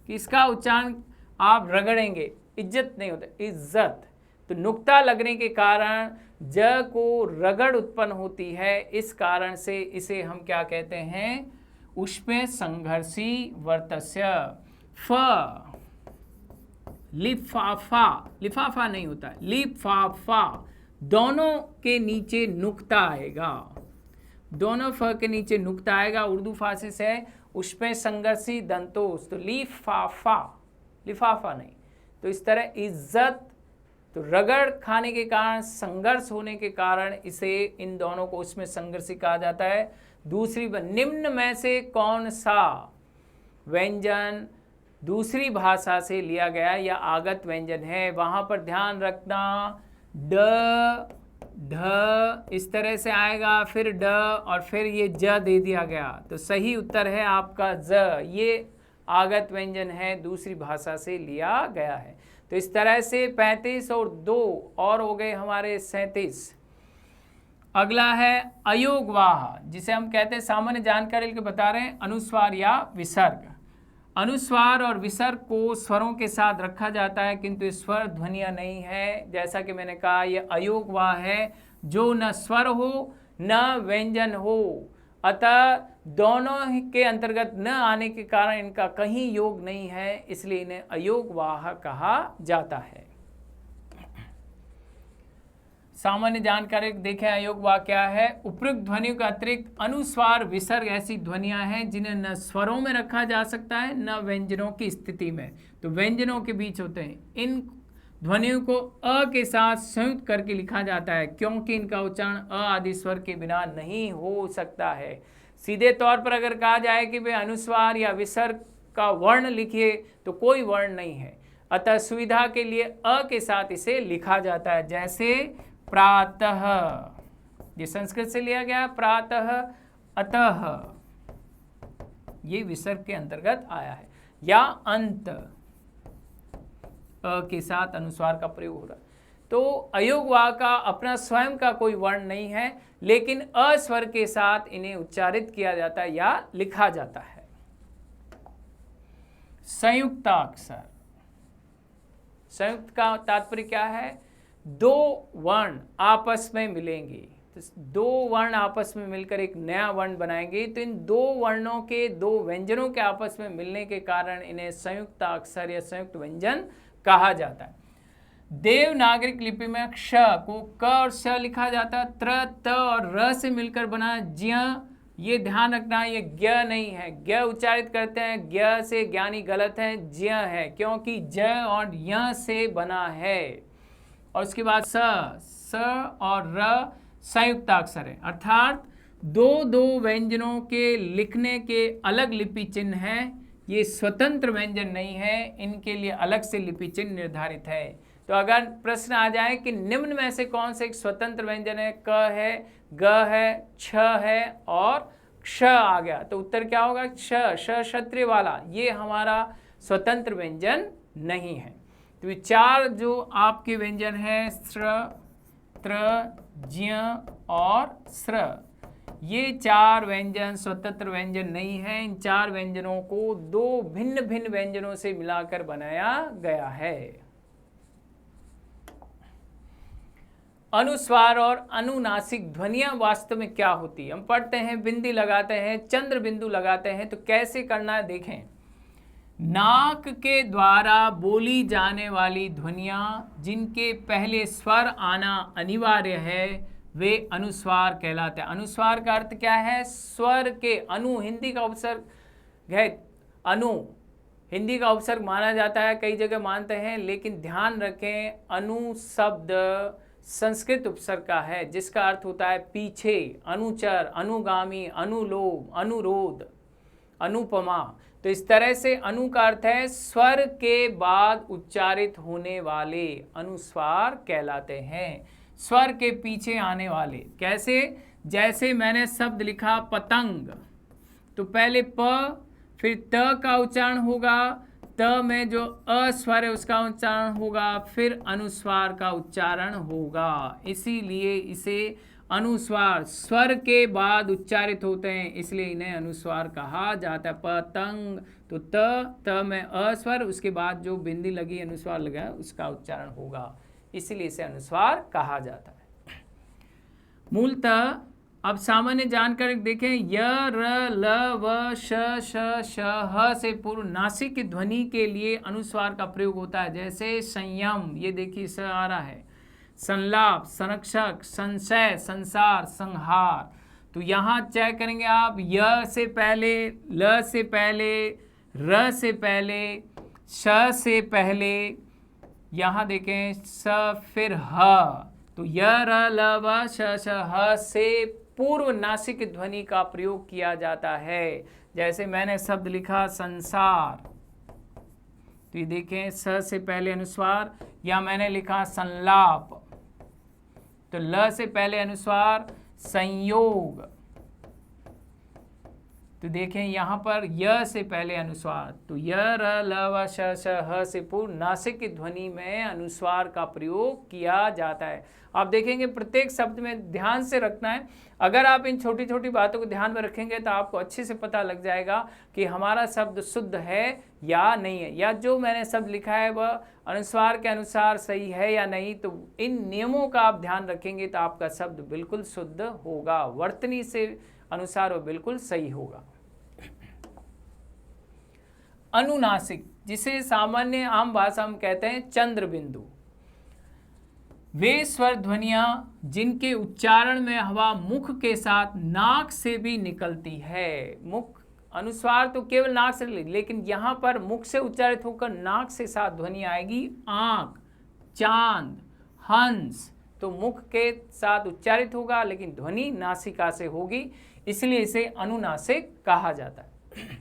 कि इसका उच्चारण आप रगड़ेंगे, इज्जत नहीं होता, इज्जत। तो नुक्ता लगने के कारण ज को रगड़ उत्पन्न होती है, इस कारण से इसे हम क्या कहते हैं, उसमें संघर्षी वर्तस्य। फ, लिफाफा, लिफाफा नहीं होता, लिफाफा, दोनों के नीचे नुक्ता आएगा, दोनों फ के नीचे नुक्ता आएगा। उर्दू फारसी से उसमें संघर्षी दंतोस, तो लिफाफा, लिफाफा नहीं। तो इस तरह इज्जत, तो रगड़ खाने के कारण, संघर्ष होने के कारण इसे, इन दोनों को उसमें संघर्षी कहा जाता है। दूसरी, निम्न में से कौन सा व्यंजन दूसरी भाषा से लिया गया या आगत व्यंजन है, वहां पर ध्यान रखना, ड, ढ इस तरह से आएगा, फिर ड और फिर ये ज दे दिया गया, तो सही उत्तर है आपका ज, ये आगत व्यंजन है, दूसरी भाषा से लिया गया है। तो इस तरह से 35 और 2 और हो गए हमारे 37। अगला है अयोगवाह, जिसे हम कहते हैं, सामान्य जानकारी के बता रहे हैं, अनुस्वार या विसर्ग। अनुस्वार और विसर्ग को स्वरों के साथ रखा जाता है, किंतु स्वर ध्वनियां नहीं है। जैसा कि मैंने कहा, ये अयोगवाह है जो न स्वर हो न व्यंजन हो, अतः दोनों के अंतर्गत न आने के कारण इनका कहीं योग नहीं है, इसलिए इन्हें अयोगवाह कहा जाता है। सामान्य जानकारी देखें, अयोगवाह क्या है, उपयुक्त ध्वनियों के अतिरिक्त अनुस्वार विसर्ग ऐसी ध्वनियां हैं जिन्हें न स्वरों में रखा जा सकता है न व्यंजनों की स्थिति में, तो व्यंजनों के बीच होते हैं। इन ध्वनियों को अ के साथ संयुक्त करके लिखा जाता है, क्योंकि इनका उच्चारण अ आदि स्वर के बिना नहीं हो सकता है। सीधे तौर पर अगर कहा जाए कि वे अनुस्वार या विसर्ग का वर्ण लिखिए, तो कोई वर्ण नहीं है, अतः सुविधा के लिए अ के साथ इसे लिखा जाता है। जैसे प्रातः, ये संस्कृत से लिया गया, प्रातः, अतः, ये विसर्ग के अंतर्गत आया है। या अंत, अ के साथ अनुस्वार का प्रयोग हो रहा है। तो अयोगवाह का अपना स्वयं का कोई वर्ण नहीं है, लेकिन अ स्वर के साथ इन्हें उच्चारित किया जाता है या लिखा जाता है। संयुक्ताक्षर, संयुक्त का तात्पर्य क्या है, 2 वर्ण आपस में मिलेंगे, तो 2 वर्ण आपस में मिलकर एक नया वर्ण बनाएंगे, तो इन 2 वर्णों के, 2 व्यंजनों के आपस में मिलने के कारण इन्हें संयुक्ताक्षर या संयुक्त व्यंजन कहा जाता है। देवनागरिक लिपि में क्ष को क और श लिखा जाता है, त्र, त और र से मिलकर बना ज्ञ, ये ध्यान रखना, ये ज्ञ नहीं है, ज्ञ उच्चारित करते हैं, ज्ञ से ज्ञानी गलत है, ज्ञ है, क्योंकि ज और य से बना है। और उसके बाद स और र संयुक्ताक्षर है, अर्थात दो दो व्यंजनों के लिखने के अलग लिपि चिन्ह हैं। ये स्वतंत्र व्यंजन नहीं है, इनके लिए अलग से लिपि चिन्ह निर्धारित है। तो अगर प्रश्न आ जाए कि निम्न में से कौन से एक स्वतंत्र व्यंजन है, क है, ग है, छ है और क्ष आ गया, तो उत्तर क्या होगा? क्ष, श क्षत्रिय वाला, ये हमारा स्वतंत्र व्यंजन नहीं है। तो ये चार जो आपके व्यंजन हैं, स्र, त्र, ज्ञ और स्र, ये चार व्यंजन स्वतंत्र व्यंजन नहीं है। इन चार व्यंजनों को दो भिन्न भिन्न व्यंजनों से मिलाकर बनाया गया है। अनुस्वार और अनुनासिक ध्वनियां वास्तव में क्या होती है? हम पढ़ते हैं, बिंदी लगाते हैं, चंद्र बिंदु लगाते हैं, तो कैसे करना है देखें। नाक के द्वारा बोली जाने वाली ध्वनियां जिनके पहले स्वर आना अनिवार्य है वे अनुस्वार कहलाते हैं। अनुस्वार का अर्थ क्या है? स्वर के अनु, हिंदी का उपसर्ग है अनु, हिंदी का उपसर्ग माना जाता है, कई जगह मानते हैं, लेकिन ध्यान रखें अनु शब्द संस्कृत उपसर्ग का है जिसका अर्थ होता है पीछे, अनुचर, अनुगामी, अनुलोम, अनुरोध, अनुपमा। तो इस तरह से अनु का अर्थ है स्वर के बाद उच्चारित होने वाले अनुस्वार कहलाते हैं, स्वर के पीछे आने वाले। कैसे? जैसे मैंने शब्द लिखा पतंग, तो पहले प, फिर त का उच्चारण होगा, त में जो अस्वर है उसका उच्चारण होगा, फिर अनुस्वार का उच्चारण होगा। इसीलिए इसे अनुस्वार, स्वर के बाद उच्चारित होते हैं, इसलिए इन्हें अनुस्वार कहा जाता है। पतंग, तो त में अस्वर, उसके बाद जो बिंदी लगी अनुस्वार लगा उसका उच्चारण होगा, इसलिए इसे अनुस्वार कहा जाता है। मूलतः अब सामान्य जानकारी देखें, य, र, ल, व, श, श, ह से पूर्व नासिक की ध्वनि के लिए अनुस्वार का प्रयोग होता है। जैसे संयम, ये देखिए स आ रहा है, संलाप, संरक्षक, संशय, संसार, संहार। तो यहाँ चेक करेंगे आप, य से पहले, ल से पहले, र से पहले, श से पहले, यहाँ देखें स, फिर ह, तो य, र, ल, व, श, ह से पूर्व नासिक ध्वनि का प्रयोग किया जाता है। जैसे मैंने शब्द लिखा संसार, तो ये देखें स से पहले अनुस्वार, या मैंने लिखा संलाप, तो ल से पहले अनुस्वार, संयोग, तो देखें यहाँ पर य से पहले अनुस्वार, तो य, र, ल, व, श, ह से पूर्व नासिक की ध्वनि में अनुस्वार का प्रयोग किया जाता है। आप देखेंगे प्रत्येक शब्द में ध्यान से रखना है। अगर आप इन छोटी छोटी बातों को ध्यान में रखेंगे तो आपको अच्छे से पता लग जाएगा कि हमारा शब्द शुद्ध है या नहीं है, या जो मैंने शब्द लिखा है वह अनुस्वार के अनुसार सही है या नहीं। तो इन नियमों का आप ध्यान रखेंगे तो आपका शब्द बिल्कुल शुद्ध होगा, वर्तनी से अनुसार वह बिल्कुल सही होगा। अनुनासिक, जिसे सामान्य आम भाषा में कहते हैं चंद्र बिंदु, वे स्वर ध्वनियां जिनके उच्चारण में हवा मुख के साथ नाक से भी निकलती है। मुख, अनुस्वार तो केवल नाक से, लेकिन यहाँ पर मुख से उच्चारित होकर नाक से साथ ध्वनि आएगी। आंख, चांद, हंस, तो मुख के साथ उच्चारित होगा लेकिन ध्वनि नासिका से होगी, इसलिए इसे अनुनासिक कहा जाता है।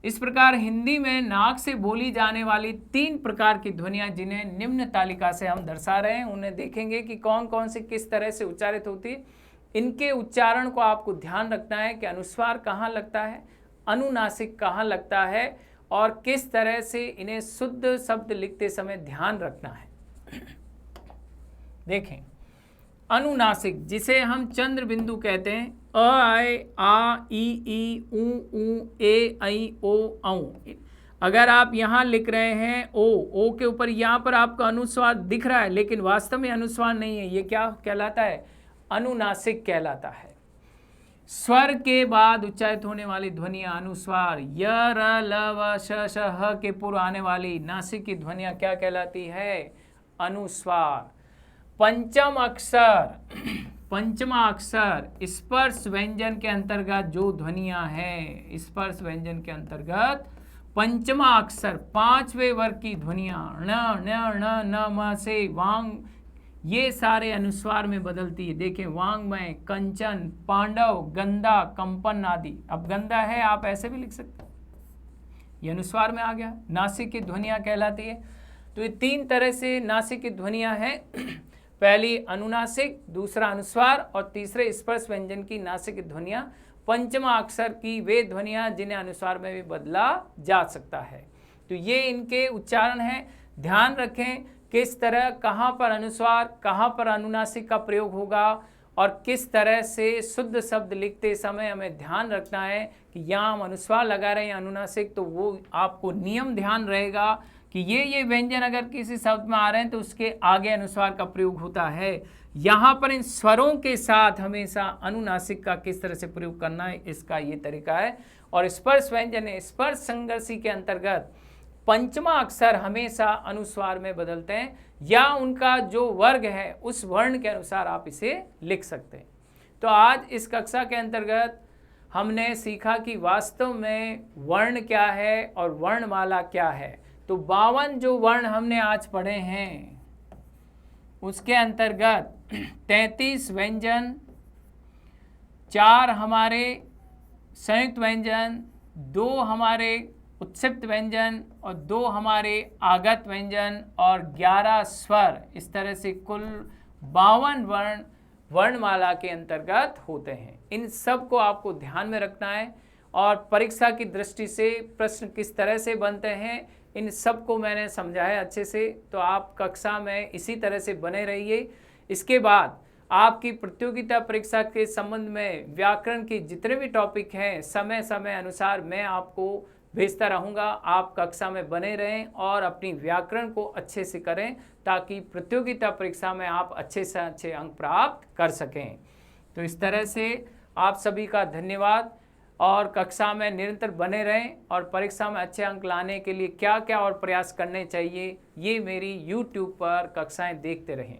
इस प्रकार हिंदी में नाक से बोली जाने वाली 3 प्रकार की ध्वनियां जिन्हें निम्न तालिका से हम दर्शा रहे हैं, उन्हें देखेंगे कि कौन कौन से किस तरह से उच्चारित होती है। इनके उच्चारण को आपको ध्यान रखना है कि अनुस्वार कहाँ लगता है, अनुनासिक कहाँ लगता है, और किस तरह से इन्हें शुद्ध शब्द लिखते समय ध्यान रखना है। देखें, अनुनासिक जिसे हम चंद्र बिंदु कहते हैं, अ, आ, ई, ऊ, ए, ऐ, ओ, औ। अगर आप यहाँ लिख रहे हैं ओ के ऊपर यहाँ पर आपका अनुस्वार दिख रहा है, लेकिन वास्तव में अनुस्वार नहीं है, ये क्या कहलाता है? अनुनासिक कहलाता है। स्वर के बाद उच्चारित होने वाली ध्वनियां अनुस्वार, य, र, ल, व, श, ह के पूर्व आने वाली नासिक की ध्वनियां क्या कहलाती है? अनुस्वार। पंचम अक्षर, पंचमा अक्षर स्पर्श व्यंजन के अंतर्गत जो ध्वनियां हैं, स्पर्श व्यंजन के अंतर्गत पंचमा अक्षर, पांचवें वर्ग की ध्वनियां ण न न न म से वांग, ये सारे अनुस्वार में बदलती है। देखें, वांग्मय, कंचन, पांडव, गंधा, कंपन आदि। अब गंधा है आप ऐसे भी लिख सकते हैं, ये अनुस्वार में आ गया। नासिक की ध्वनियां कहलाती है। तो ये तीन तरह से नासिक की ध्वनियां हैं। पहली अनुनासिक, दूसरा अनुस्वार और तीसरे स्पर्श व्यंजन की नासिक ध्वनियां। पंचमा अक्षर की वे ध्वनियां जिन्हें अनुस्वार में भी बदला जा सकता है। तो ये इनके उच्चारण हैं। ध्यान रखें किस तरह, कहाँ पर अनुस्वार, कहाँ पर अनुनासिक का प्रयोग होगा और किस तरह से शुद्ध शब्द लिखते समय हमें ध्यान रखना है कि यहाँ हम अनुस्वार लगा रहे हैं अनुनासिक, तो वो आपको नियम ध्यान रहेगा कि ये व्यंजन अगर किसी शब्द में आ रहे हैं तो उसके आगे अनुस्वार का प्रयोग होता है। यहाँ पर इन स्वरों के साथ हमेशा अनुनासिक का किस तरह से प्रयोग करना है, इसका ये तरीका है। और स्पर्श व्यंजन, स्पर्श संघर्षी के अंतर्गत पंचमा अक्षर हमेशा अनुस्वार में बदलते हैं या उनका जो वर्ग है उस वर्ण के अनुसार आप इसे लिख सकते हैं। तो आज इस कक्षा के अंतर्गत हमने सीखा कि वास्तव में वर्ण क्या है और वर्णमाला क्या है। तो 52 जो वर्ण हमने आज पढ़े हैं उसके अंतर्गत 33 व्यंजन, 4 हमारे संयुक्त व्यंजन, 2 हमारे उत्क्षिप्त व्यंजन और 2 हमारे आगत व्यंजन और 11 स्वर, इस तरह से कुल 52 वर्ण वर्णमाला के अंतर्गत होते हैं। इन सब को आपको ध्यान में रखना है और परीक्षा की दृष्टि से प्रश्न किस तरह से बनते हैं इन सब को मैंने समझाया अच्छे से। तो आप कक्षा में इसी तरह से बने रहिए। इसके बाद आपकी प्रतियोगिता परीक्षा के संबंध में व्याकरण के जितने भी टॉपिक हैं समय समय अनुसार मैं आपको भेजता रहूँगा। आप कक्षा में बने रहें और अपनी व्याकरण को अच्छे से करें ताकि प्रतियोगिता परीक्षा में आप अच्छे से अच्छे अंक प्राप्त कर सकें। तो इस तरह से आप सभी का धन्यवाद और कक्षा में निरंतर बने रहें और परीक्षा में अच्छे अंक लाने के लिए क्या क्या और प्रयास करने चाहिए ये मेरी YouTube पर कक्षाएं देखते रहें।